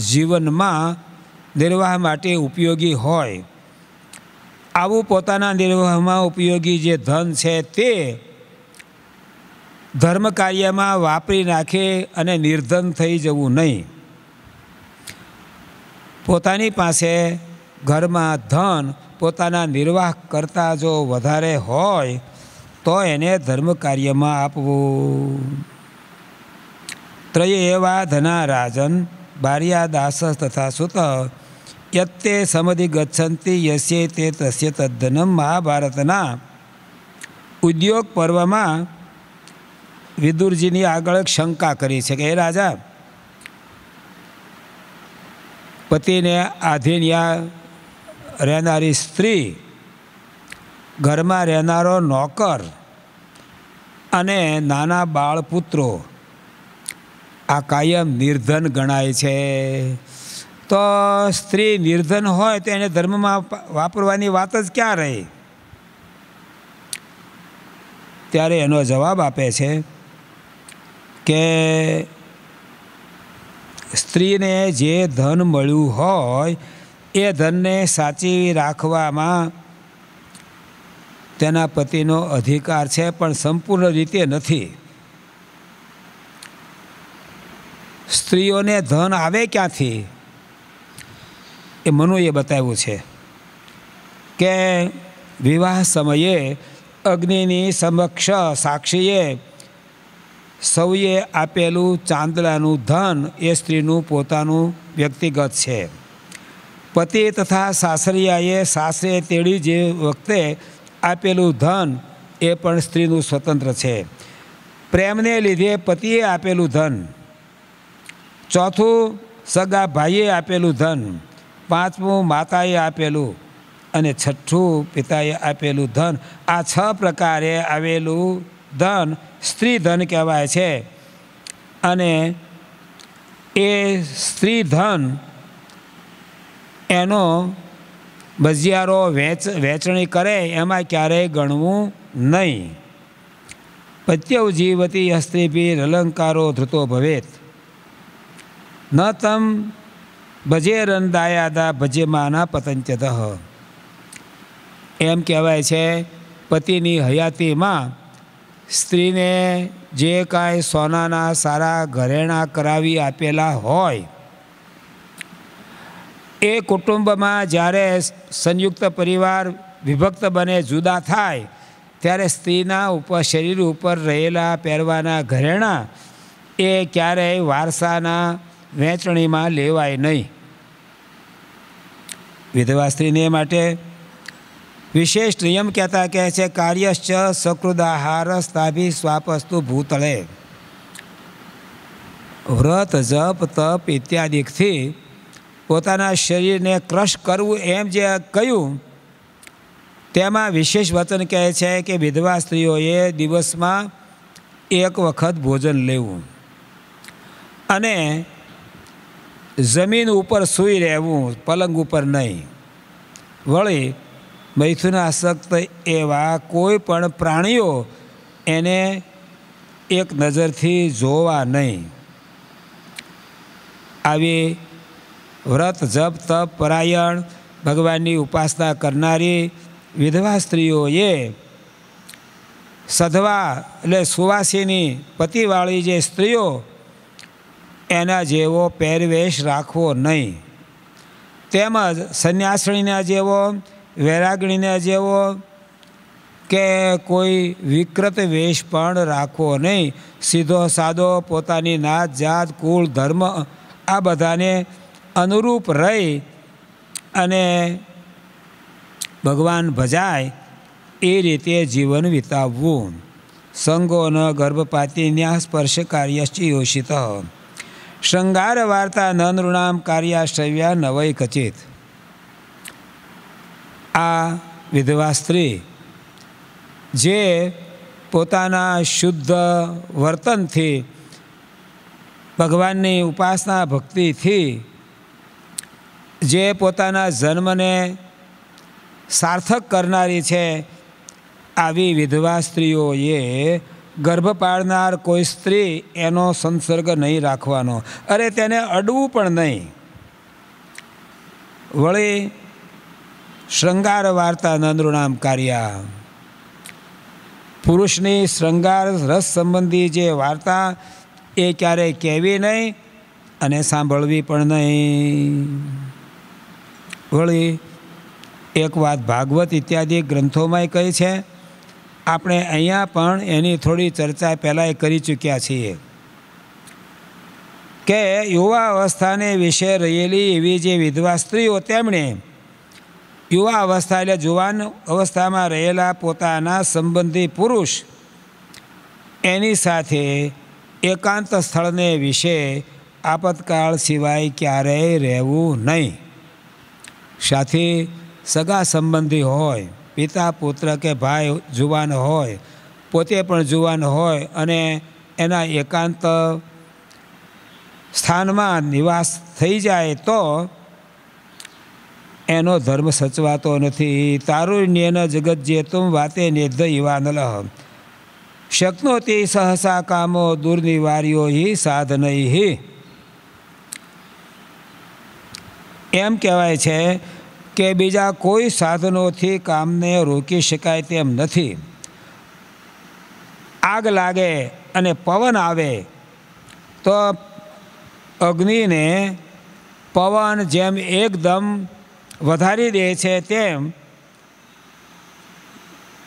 જીવનમાં નિર્વાહ માટે ઉપયોગી હોય, આવું પોતાના નિર્વાહમાં ઉપયોગી જે ધન છે તે ધર્મ કાર્યમાં વાપરી નાખે અને નિર્ધન થઈ જવું નહીં. પોતાની પાસે ઘરમાં ધન પોતાના નિર્વાહ કરતાં જો વધારે હોય તો એને ધર્મ કાર્યમાં આપવું. ત્રય એવા ધના રાજન ભાર્યા દાસ તથા સુત યત્તે સમધિ ગચ્છન્તિ યસ્ય તે તસ્ય તદ્ધનમ. મહાભારતના ઉદ્યોગ પર્વમાં વિદુરજીની આગળ શંકા કરી છે કે એ રાજા, પતિને આધીન રહેનારી સ્ત્રી, ઘરમાં રહેનારો નોકર અને નાના બાળપુત્રો આ કાયમ નિર્ધન ગણાય છે. તો સ્ત્રી નિર્ધન હોય તો એને ધર્મમાં વાપરવાની વાત જ ક્યાં રહી? ત્યારે એનો જવાબ આપે છે કે સ્ત્રીને જે ધન મળ્યું હોય એ ધનને સાચવી રાખવામાં તેના પતિનો અધિકાર છે, પણ સંપૂર્ણ રીતે નથી. સ્ત્રીઓને ધન આવે ક્યાંથી એ મનુએ બતાવ્યું છે કે વિવાહ સમયે અગ્નિની સમક્ષ સાક્ષીએ સૌએ આપેલું ચાંદલાનું ધન એ સ્ત્રીનું પોતાનું વ્યક્તિગત છે. પતિ તથા સાસરિયાએ સાસરે તેડી જે વખતે આપેલું ધન એ પણ સ્ત્રીનું સ્વતંત્ર છે. પ્રેમને લીધે પતિએ આપેલું ધન, ચોથું સગા ભાઈએ આપેલું ધન, પાંચમું માતાએ આપેલું અને છઠ્ઠું પિતાએ આપેલું ધન. આ 6 પ્રકારે આવેલું ધન સ્ત્રી ધન કહેવાય છે. અને એ સ્ત્રી ધન એનો ભજિયારો વહેંચણી કરે એમાં ક્યારેય ગણવું નહીં. પત્યવ જીવતી સ્ત્રીભી અલંકારો ધૃતો ભવેત ન તમ ભજેરન દાયાદા ભજ્યમાના પતંચતઃ. એમ કહેવાય છે પતિની હયાતીમાં સ્ત્રીને જે કાંઈ સોનાના સારા ઘરેણાં કરાવી આપેલા હોય એ કુટુંબમાં જ્યારે સંયુક્ત પરિવાર વિભક્ત બને, જુદા થાય, ત્યારે સ્ત્રીના શરીર ઉપર રહેલા પહેરવાના ઘરેણાં એ ક્યારેય વારસાના વહેંચણીમાં લેવાય નહીં. વિધવા સ્ત્રીને માટે વિશેષ નિયમ કહેતા કહે છે કાર્યશ્ચ સકૃદાહાર સ્થાભી સ્વાપસ્તુ ભૂતળે. વ્રત જપ તપ ઇત્યાદિથી પોતાના શરીરને ક્રશ કરવું એમ જે કહ્યું તેમાં વિશેષ વચન કહે છે કે વિધવા સ્ત્રીઓએ દિવસમાં 1 વખત ભોજન લેવું અને જમીન ઉપર સૂઈ રહેવું, પલંગ ઉપર નહીં. વળી મૈથુનાસક્ત એવા કોઈ પણ પ્રાણીઓ એને એક નજરથી જોવા નહીં. આવી વ્રત જપ તપ પરાયણ ભગવાનની ઉપાસના કરનારી વિધવા સ્ત્રીઓએ સધવા એટલે સુવાસીની પતિવાળી જે સ્ત્રીઓ એના જેવો પહેરવેશ રાખવો નહીં. તેમજ સંન્યાસણીના જેવો, વૈરાગણીના જેવો કે કોઈ વિકૃત વેશ પણ રાખવો નહીં. સીધો સાદો પોતાની નાત જાત કુળ ધર્મ આ બધાને અનુરૂપ રહી અને ભગવાન ભજાય એ રીતે જીવન વિતાવવું. સંગો ન ગર્ભપાતી ન્યા સ્પર્શ કાર્યશ્ચિ યોષિત શૃંગાર વાર્તા ન નૃણામ કાર્યાશ્રવ્યા નવય કચિત. આ વિધવા સ્ત્રી જે પોતાના શુદ્ધ વર્તનથી ભગવાનની ઉપાસના ભક્તિથી જે પોતાના જન્મને સાર્થક કરનારી છે, આવી વિધવા સ્ત્રીઓએ ગર્ભ પાડનાર કોઈ સ્ત્રી એનો સંસર્ગ નહીં રાખવાનો. અરે તેને અડવું પણ નહીં. વળી શૃંગાર વાર્તા નંદૃણામ કાર્યા પુરુષની શ્રૃંગાર રસ સંબંધી જે વાર્તા એ ક્યારેય કહેવી નહીં અને સાંભળવી પણ નહીં. વળી એક વાત ભાગવત ઇત્યાદિ ગ્રંથોમાંય કહી છે. આપણે અહીંયા પણ એની થોડી ચર્ચા પહેલાંય કરી ચૂક્યા છીએ કે યુવા અવસ્થાને વિશે રહેલી એવી જે વિધવા સ્ત્રીઓ તેમણે યુવા અવસ્થા એટલે જુવાન અવસ્થામાં રહેલા પોતાના સંબંધી પુરુષ એની સાથે એકાંત સ્થળને વિશે આપતકાળ સિવાય ક્યારેય રહેવું નહીં. સાથી સગા સંબંધી હોય, પિતા પુત્ર કે ભાઈ જુવાન હોય, પોતે પણ જુવાન હોય અને એના એકાંત સ્થાનમાં નિવાસ થઈ જાય તો એનો ધર્મ સચવાતો નથી. તારુણ્યેન જગત જેતુમ વાતે નિધ યુવાનલ શક્નોતિ સહસા કામો દુર્નિવાર્યો હિ સાધનૈ હિ. એમ કહેવાય છે કે બીજા કોઈ સાધનોથી કામને રોકી શકાય તેમ નથી. આગ લાગે અને પવન આવે તો અગ્નિને પવન જેમ એકદમ વધારી દે છે તેમ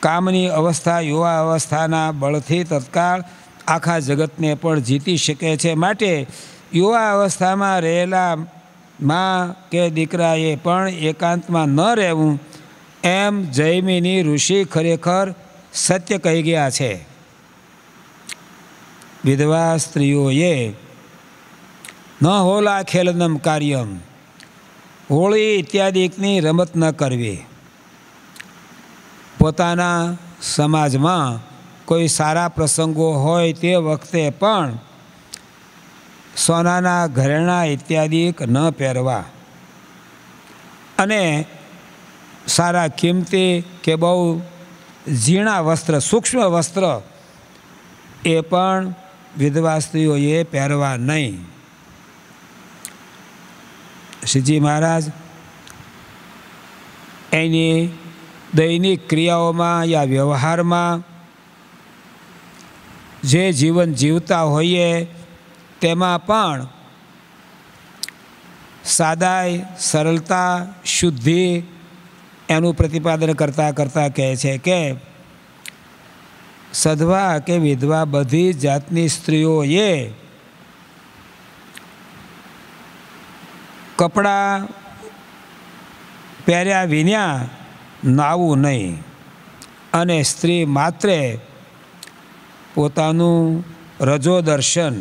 કામની અવસ્થા યુવા અવસ્થાના બળથી તત્કાળ આખા જગતને પણ જીતી શકે છે. માટે યુવા અવસ્થામાં રહેલા મા કે દીકરાએ પણ એકાંતમાં ન રહેવું એમ જૈમિની ઋષિ ખરેખર સત્ય કહી ગયા છે. વિધવા સ્ત્રીઓએ ન હોલા ખેલનમ કાર્યમ, હોળી ઇત્યાદિની રમત ન કરવી. પોતાના સમાજમાં કોઈ સારા પ્રસંગો હોય તે વખતે પણ સોનાના ઘરેણાં ઇત્યાદિ ન પહેરવા અને સારા કિંમતી કે બહુ ઝીણા વસ્ત્ર, સૂક્ષ્મ વસ્ત્ર એ પણ વિધવા સ્ત્રીઓએ પહેરવા નહીં. શ્રીજી મહારાજ એની દૈનિક ક્રિયાઓમાં યા વ્યવહારમાં જે જીવન જીવતા હોઈએ તેમાં પણ સાદાઈ, સરળતા, શુદ્ધિ એનું પ્રતિપાદન કરતાં કરતાં કહે છે કે સધવા કે વિધવા બધી જાતની સ્ત્રીઓએ કપડાં પહેર્યા વિના નાવું નહીં અને સ્ત્રી માત્રે પોતાનું રજો દર્શન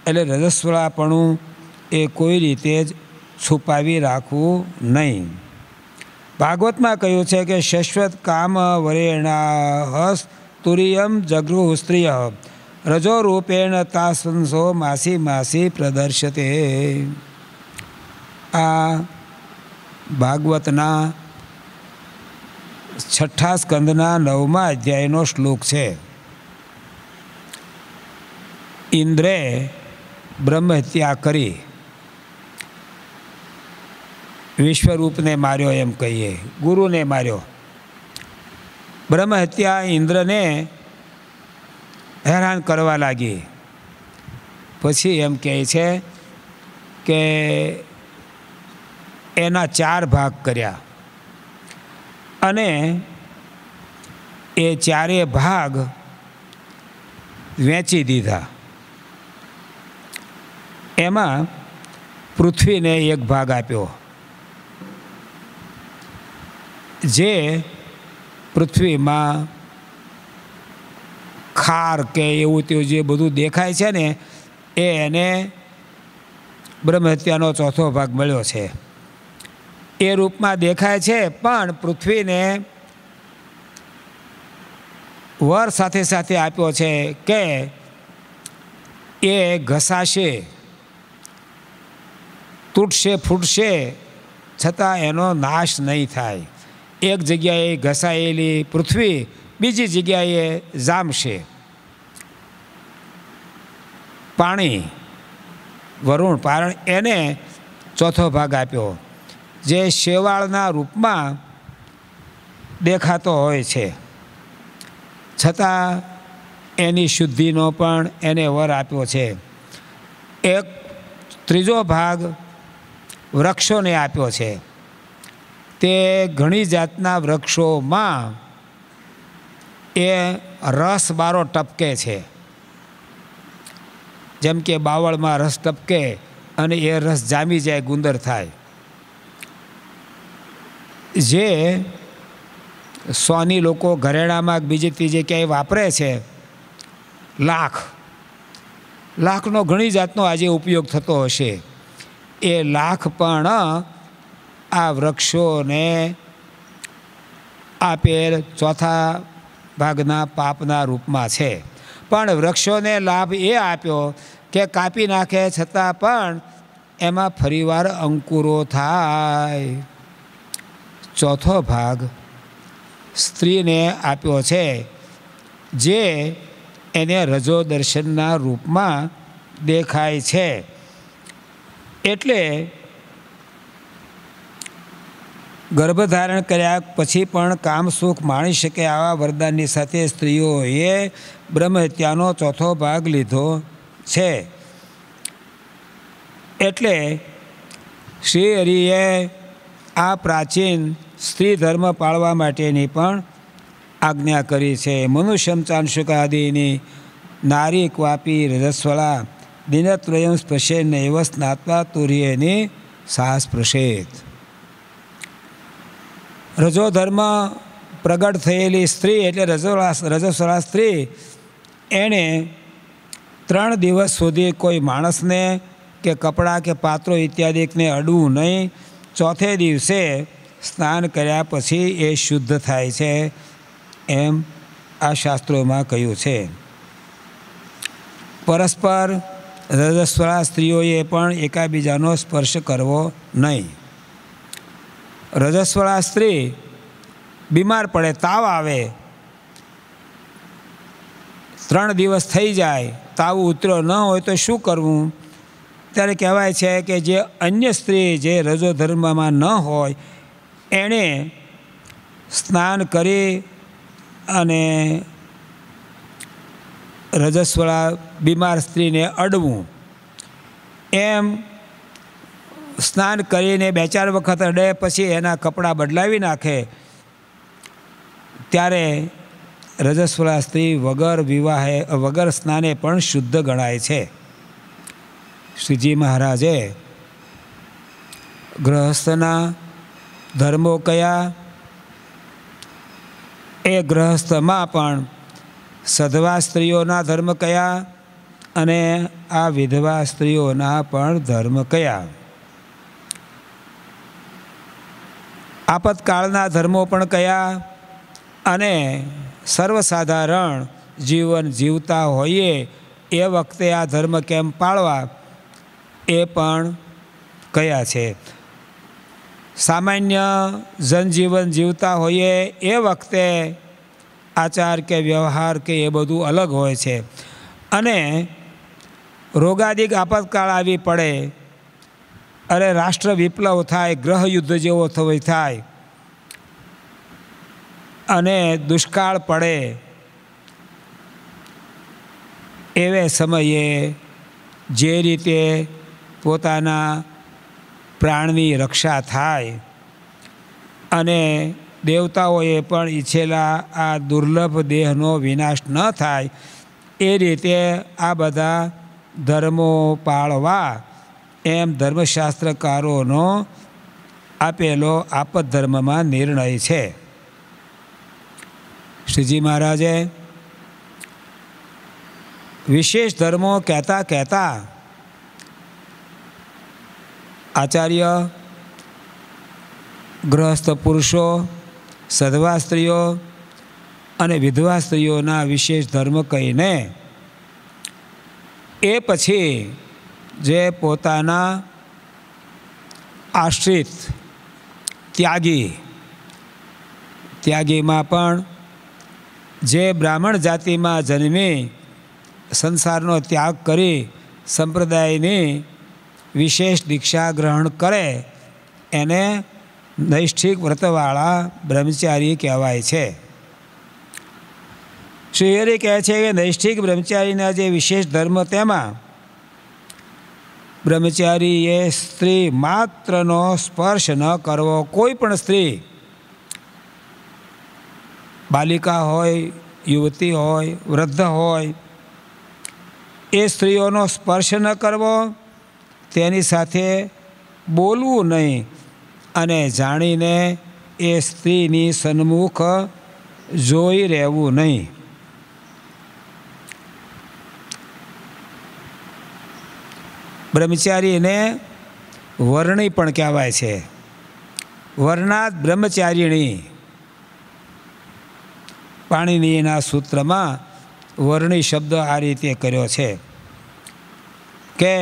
એટલે રજસ્વળાપણું એ કોઈ રીતે જ છુપાવી રાખવું નહીં. ભાગવતમાં કહ્યું છે કે શશ્વત કામ વરેણા તુરિયમ જગૃહ સ્ત્રીય રજો રૂપેણ તાસંસો માસી માસી પ્રદર્શતે. આ ભાગવતના 6 સ્કંદના 9મા અધ્યાયનો શ્લોક છે. ઇન્દ્રે બ્રહ્મહત્યા કરી વિશ્વરૂપને માર્યો એમ કહીએ, ગુરુને માર્યો. બ્રહ્મહત્યા ઇન્દ્રને હેરાન કરવા લાગી. પછી એમ કહે છે કે એના 4 ભાગ કર્યા અને એ 4 ભાગ વેચી દીધા. એમાં પૃથ્વીને 1 ભાગ આપ્યો. જે પૃથ્વીમાં ખાર કે એવું તેવું જે બધું દેખાય છે ને એને બ્રહ્મહત્યાનો 4થો ભાગ મળ્યો છે. એ રૂપમાં દેખાય છે પણ પૃથ્વીને વર સાથે સાથે આપ્યો છે કે એ ઘસાશે, તૂટશે, ફૂટશે, છતાં એનો નાશ નહીં થાય. એક જગ્યાએ ઘસાયેલી પૃથ્વી બીજી જગ્યાએ જામશે. પાણી, વરુણ, પારણ એને 4થો ભાગ આપ્યો જે શેવાળના રૂપમાં દેખાતો હોય છે. છતાં એની શુદ્ધિનો પણ એને વર આપ્યો છે. એક ત્રીજો ભાગ વૃક્ષોને આપ્યો છે. તે ઘણી જાતના વૃક્ષોમાં એ રસ બારો ટપકે છે. જેમ કે બાવળમાં રસ ટપકે અને એ રસ જામી જાય, ગુંદર થાય. જે સોની લોકો ઘરેણામાં બીજી ત્રીજે ક્યાંય વાપરે છે, લાખનો ઘણી જાતનો આજે ઉપયોગ થતો હશે. એ લાખ પણ આ વૃક્ષોને આપેલ ચોથા ભાગના પાપના રૂપમાં છે. પણ વૃક્ષોને લાભ એ આપ્યો કે કાપી નાખે છતાં પણ એમાં ફરીવાર અંકુરો થાય. ચોથો ભાગ સ્ત્રીને આપ્યો છે, જે એને રજો દર્શનના રૂપમાં દેખાય છે. એટલે ગર્ભધારણ કર્યા પછી પણ કામ સુખ માણી શકે આવા વરદાનની સાથે સ્ત્રીઓએ બ્રહ્મહત્યાનો ચોથો ભાગ લીધો છે. એટલે શ્રી હરિએ આ પ્રાચીન સ્ત્રી ધર્મ પાળવા માટેની પણ આજ્ઞા કરી છે. મનુષ્યમ ચાંશુકાદિની નારી ક્વાપી રજસ્વલા દિનત્રયમ સ્પર્શે નૈવ સ્નાત્વા તુર્યેની સાહસ પ્રસેત. રજો ધર્મ પ્રગટ થયેલી સ્ત્રી એટલે રજસ્વલા સ્ત્રી, એણે 3 દિવસ સુધી કોઈ માણસને કે કપડાં કે પાત્રો ઇત્યાદિકને અડવું નહીં. ચોથે દિવસે સ્નાન કર્યા પછી એ શુદ્ધ થાય છે, એમ આ શાસ્ત્રોમાં કહ્યું છે. પરસ્પર રજસ્વલા સ્ત્રીઓએ પણ એકાબીજાનો સ્પર્શ કરવો નહીં. રજસ્વલા સ્ત્રી બીમાર પડે, તાવ આવે, 3 દિવસ થઈ જાય, તાવ ઉતર્યો ન હોય તો શું કરવું? ત્યારે કહેવાય છે કે જે અન્ય સ્ત્રી જે રજો ધર્મમાં ન હોય એણે સ્નાન કરી અને રજસ્વલા બીમાર સ્ત્રીને અડવું. એમ સ્નાન કરીને 2-4 વખત અડે પછી એના કપડાં બદલાવી નાખે, ત્યારે રજસ્વલા સ્ત્રી વગર સ્નાને પણ શુદ્ધ ગણાય છે. શ્રીજી મહારાજે ગૃહસ્થના ધર્મો કયા, એ ગૃહસ્થમાં પણ સધવા સ્ત્રીઓના ધર્મ કયા અને આ વિધવા સ્ત્રીઓના પણ ધર્મ કયા. આપતકાળના ધર્મો પણ કયા અને સર્વસાધારણ જીવન જીવતા હોઈએ એ વખતે આ ધર્મ કેમ પાળવા એ પણ કયા છે. સામાન્ય જનજીવન જીવતા હોઈએ એ વખતે આચાર કે વ્યવહાર કે એ બધું અલગ હોય છે. અને રોગાદિક આપતકાળ આવી પડે, અરે રાષ્ટ્ર વિપ્લવ થાય, ગ્રહ યુદ્ધ જેવો થાય અને દુષ્કાળ પડે, એવે સમયે જે રીતે પોતાના પ્રાણની રક્ષા થાય અને દેવતાઓએ પણ ઈચ્છેલા આ દુર્લભ દેહનો વિનાશ ન થાય, એ રીતે આ બધા ધર્મો પાળવા એમ ધર્મશાસ્ત્રકારોનો આપેલો આપત ધર્મમાં નિર્ણય છે. શ્રીજી મહારાજે વિશેષ ધર્મો કહેતા આચાર્ય, ગૃહસ્થ પુરુષો, સધવા સ્ત્રીઓ અને વિધવા સ્ત્રીઓના વિશેષ ધર્મ કહીને એ પછી જે પોતાના આશ્રિત ત્યાગીમાં પણ જે બ્રાહ્મણ જાતિમાં જન્મી સંસારનો ત્યાગ કરી સંપ્રદાયની વિશેષ દીક્ષા ગ્રહણ કરે એને નૈષ્ઠિક વ્રતવાળા બ્રહ્મચારી કહેવાય છે. શ્રીહરિ કહે છે કે નૈષ્ઠિક બ્રહ્મચારીના જે વિશેષ ધર્મ તેમાં બ્રહ્મચારીએ સ્ત્રી માત્રનો સ્પર્શ ન કરવો. કોઈ પણ સ્ત્રી, બાલિકા હોય, યુવતી હોય, વૃદ્ધ હોય, એ સ્ત્રીઓનો સ્પર્શ ન કરવો, તેની સાથે બોલવું નહીં અને જાણીને એ સ્ત્રીની સન્મુખ જોઈ રહેવું નહીં. બ્રહ્મચારીને વર્ણી પણ કહેવાય છે. વર્ણાત બ્રહ્મચારીણી. પાણિનીના સૂત્રમાં વર્ણી શબ્દ આ રીતે કર્યો છે કે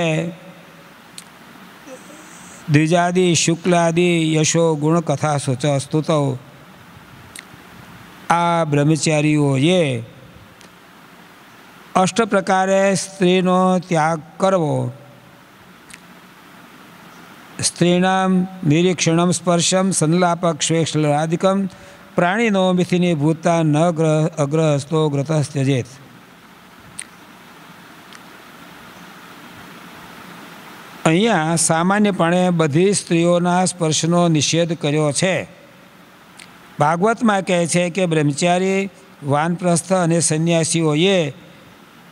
દ્વિજાદિ શુક્લાદિ યશો ગુણ કથા સુચ સ્તુતૌ. આ બ્રહ્મચારીઓએ અષ્ટ પ્રકારે સ્ત્રીનો ત્યાગ કરવો. સ્ત્રીણામ નિરીક્ષણમ સ્પર્શમ સંલાપક શ્વેક્ષલાદિકમ પ્રાણીનો મિથિની ભૂતા ન અગ્રહસ્તો ગ્રતસ્ત્યજેત. અહીંયા સામાન્યપણે બધી સ્ત્રીઓના સ્પર્શનો નિષેધ કર્યો છે. ભાગવતમાં કહે છે કે બ્રહ્મચારી, વાનપ્રસ્થ અને સંન્યાસીઓએ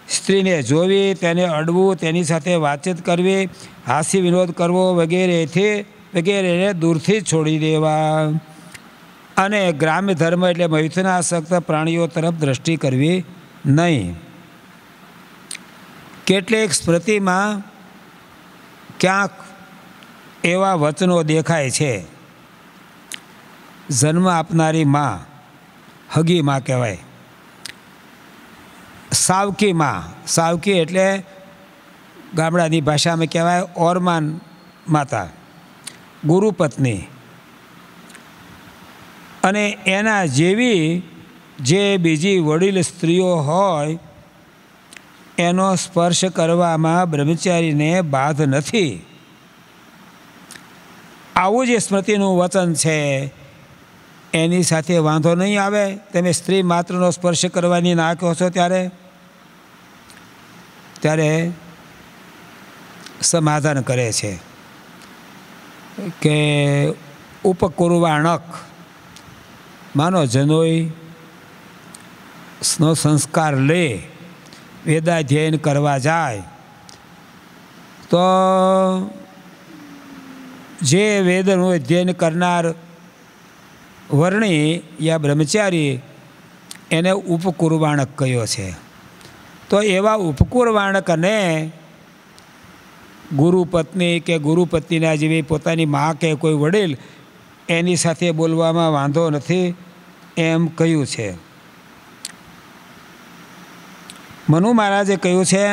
સ્ત્રીને જોવી, તેને અડવું, તેની સાથે વાતચીત કરવી, હાસ્ય વિનોદ કરવો વગેરેને દૂરથી છોડી દેવા અને ગ્રામ્ય ધર્મ એટલે મૈથુનાસક્ત પ્રાણીઓ તરફ દ્રષ્ટિ કરવી નહીં. કેટલીક સ્મૃતિમાં ક્યાંક એવા વચનો દેખાય છે. જન્મ આપનારી માં, હગી માં કહેવાય. સાવકી માં, સાવકી એટલે ગામડાની ભાષામાં કહેવાય ઓરમાન માતા, ગુરુપત્ની. અને એના જેવી જે બીજી વડીલ સ્ત્રીઓ હોય એનો સ્પર્શ કરવામાં બ્રહ્મચારીને બાધ નથી. આવું જે સ્મૃતિનું વચન છે એની સાથે વાંધો નહીં આવે. તમે સ્ત્રી માત્રનો સ્પર્શ કરવાની ના કહો છો ત્યારે સમાધાન કરે છે કે ઉપકુર્વાણક, માનો જનોઈ નો સંસ્કાર લે, વેદાધ્યયન કરવા જાય તો જે વેદનું અધ્યયન કરનાર વર્ણી યા બ્રહ્મચારી એને ઉપકુર્વાણક કહ્યો છે. તો એવા ઉપકુર્વાણકને ગુરુપત્ની કે ગુરુપત્નીના જેવી પોતાની મા કે કોઈ વડીલ એની સાથે બોલવામાં વાંધો નથી એમ કહ્યું છે. મનુ મહારાજે કહ્યું છે,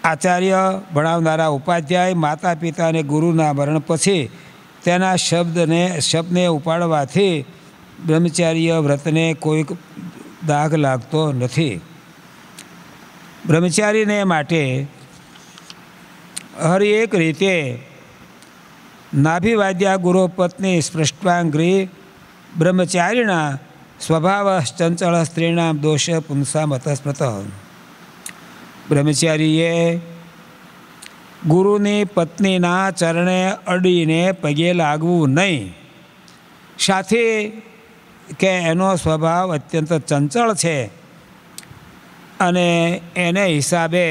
આચાર્ય ભણાવનારા ઉપાધ્યાય માતા પિતા અને ગુરુના મરણ પછી તેના શબ્દને ઉપાડવાથી બ્રહ્મચાર્ય વ્રતને કોઈ દાગ લાગતો નથી. બ્રહ્મચારીને માટે હર એક રીતે નાભિવાદ્યા ગુરુપત્ની સ્પૃષ્ટાંગ્રી બ્રહ્મચારીણા સ્વભાવ ચંચળ સ્ત્રીના દોષ પુંસામ અતસ્મૃત. બ્રહ્મચારીએ ગુરુની પત્નીના ચરણે અડીને પગે લાગવું નહીં. સાથે કે એનો સ્વભાવ અત્યંત ચંચળ છે અને એને હિસાબે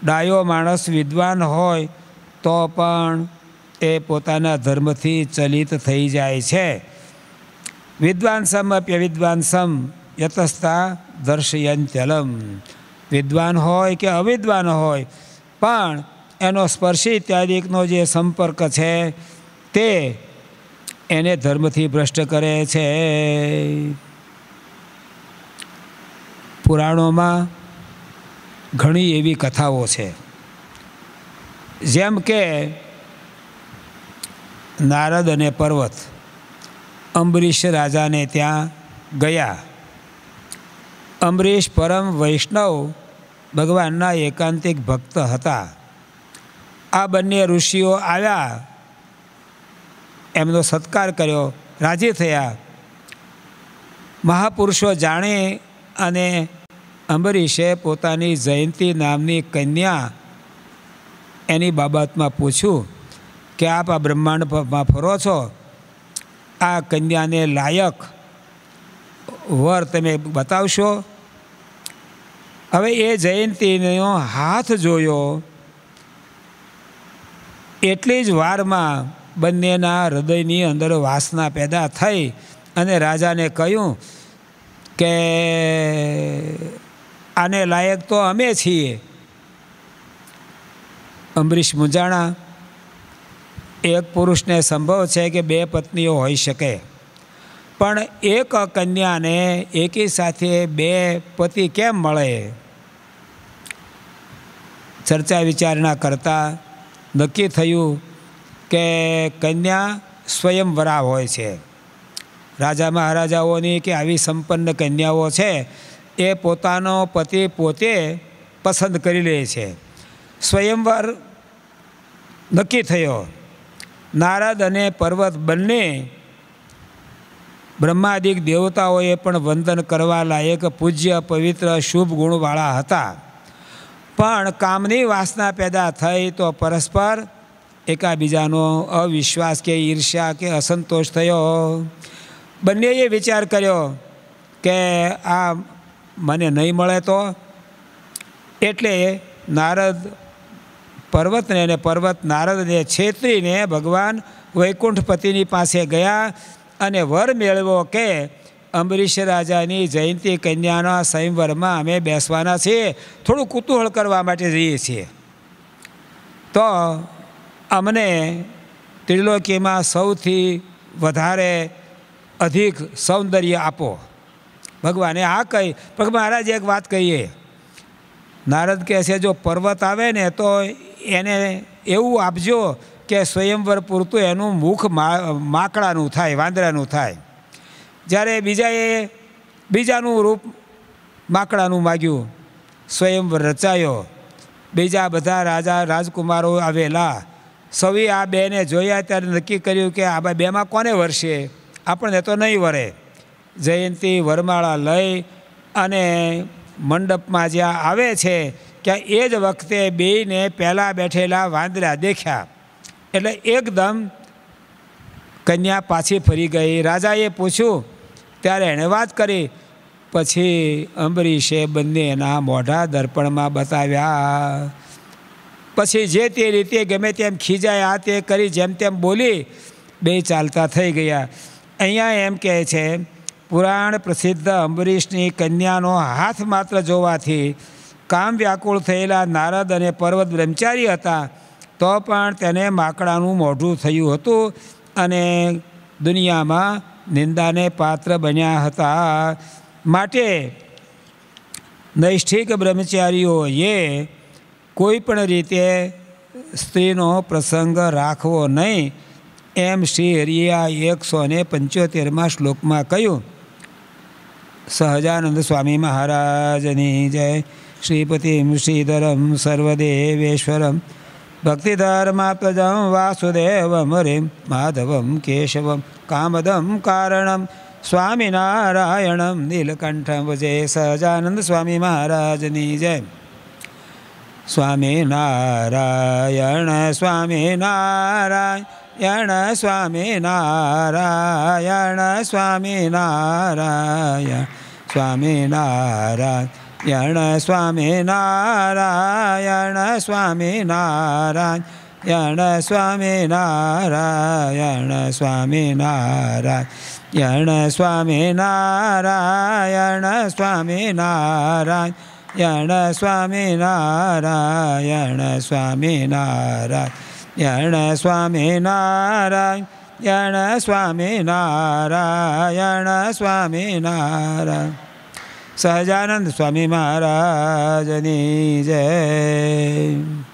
ડાયો માણસ વિદ્વાન હોય તો પણ એ પોતાના ધર્મથી ચલિત થઈ જાય છે. વિદ્વાંસમ અપ્યવિદ્વાંસમ યતસ્તા દર્શયંત્યલમ. વિદ્વાન હોય કે અવિદ્વાન હોય પણ એનો સ્પર્શી ઇત્યાદિકનો જે સંપર્ક છે તે એને ધર્મથી ભ્રષ્ટ કરે છે. પુરાણોમાં ઘણી એવી કથાઓ છે. જેમ કે નારદ અને પર્વત અંબરીશ રાજાને ત્યાં ગયા. અંબરીશ પરમ વૈષ્ણવ ભગવાનના એકાંતિક ભક્ત હતા. આ બંને ઋષિઓ આવ્યા, એમનો સત્કાર કર્યો, રાજી થયા. મહાપુરુષો જાણે અને અંબરીશે પોતાની જયંતી નામની કન્યા એની બાબતમાં પૂછ્યું કે આપ આ બ્રહ્માંડમાં ફરો છો, આ કન્યાને લાયક વર તમે બતાવશો? હવે એ જયંતીનો હાથ જોયો એટલી જ વારમાં બંનેના હૃદયની અંદર વાસના પેદા થઈ અને રાજાને કહ્યું કે આને લાયક તો અમે છીએ. અંબરીશ મૂંઝાણા. એક પુરુષને સંભવ છે કે બે પત્નીઓ હોઈ શકે, પણ એક કન્યાને એકી સાથે બે પતિ કેમ મળે? ચર્ચા વિચારણા કરતાં નક્કી થયું કે કન્યા સ્વયંવરા હોય છે. રાજા મહારાજાઓની કે આવી સંપન્ન કન્યાઓ છે એ પોતાનો પતિ પોતે પસંદ કરી લે છે. સ્વયંવર નક્કી થયો. નારદ અને પર્વત બંને બ્રહ્માદિક દેવતાઓએ પણ વંદન કરવા લાયક પૂજ્ય પવિત્ર શુભ ગુણવાળા હતા. પણ કામની વાસના પેદા થઈ તો પરસ્પર એકાબીજાનો અવિશ્વાસ કે ઈર્ષ્યા કે અસંતોષ થયો. બંનેએ વિચાર કર્યો કે આ મને નહીં મળે તો. એટલે નારદ પર્વતને અને પર્વત નારદને છેતરીને ભગવાન વૈકુંઠપતિની પાસે ગયા અને વર મેળવ્યો કે અંબરીશ રાજાની જયંતી કન્યાના સ્વયંવરમાં અમે બેસવાના છીએ, થોડું કુતૂહલ કરવા માટે જઈએ છીએ, તો અમને ત્રિલોકીમાં સૌથી વધારે અધિક સૌંદર્ય આપો. ભગવાને આ કહી. પણ મહારાજ એક વાત કહીએ. નારદ કહે છે જો પર્વત આવે ને તો એને એવું આપજો કે સ્વયંવર પૂરતું એનું મુખ માકડાનું થાય, વાંદરાનું થાય. જ્યારે બીજાએ બીજાનું રૂપ માકડાનું માગ્યું, સ્વયંવર રચાયો. બીજા બધા રાજા રાજકુમારો આવેલા. સૌએ આ બેને જોયા ત્યારે નક્કી કર્યું કે આ બેમાં કોને વરસે? આપણને તો નહીં વરે. જયંતી વરમાળા લઈ અને મંડપમાં જ્યાં આવે છે ત્યાં એ જ વખતે બેયને પહેલાં બેઠેલા વાંદરા દેખ્યા. એટલે એકદમ કન્યા પાછી ફરી ગઈ. રાજાએ પૂછ્યું ત્યારે એણે વાત કરી. પછી અંબરીશે બંનેના મોઢા દર્પણમાં બતાવ્યા. પછી જે તે રીતે ગમે તેમ ખીજાય, આ તે કરી જેમ તેમ બોલી બે ચાલતા થઈ ગયા. અહીંયા એમ કહે છે પુરાણ પ્રસિદ્ધ અંબરીશની કન્યાનો હાથ માત્ર જોવાથી કામ વ્યાકુળ થયેલા નારદ અને પર્વત બ્રહ્મચારી હતા, તો પણ તેને માકડાનું મોઢું થયું હતું અને દુનિયામાં નિંદાને પાત્ર બન્યા હતા. માટે નૈષ્ઠિક બ્રહ્મચારીઓએ કોઈ પણ રીતે સ્ત્રીનો પ્રસંગ રાખવો નહીં, એમ શ્રી હરિએ આ 175માં શ્લોકમાં કહ્યું. સહજાનંદ સ્વામી મહારાજની જય. શ્રીપતિમ શ્રીધરમ સર્વદેવેશ્વરમ ભક્તિધર્માપ્તજમ વાસુદેવમ હરિમ માધવમ કેશવમ કામદમ કારણમ સ્વામિનારાયણમ નીલકંઠમ ભજે. સહજાનંદ સ્વામી મહારાજની જય. સ્વામિનારાયણ સ્વામિનારાયણ સ્વામિનારાયણ સ્વામિનારાયણ સ્વામિનારાયણ સ્વામિનારાયણ સ્વામિનારાયણ સ્વામિનારાયણ સ્વામિનારાયણ સ્વામિનારાયણ સ્વામિનારાયણ સ્વામિનારાયણ સ્વામિનારાયણ સ્વામિનારાયણ સ્વામિનારાયણ સ્વામિનારાયણ. સહજાનંદ સ્વામી મહારાજની જય.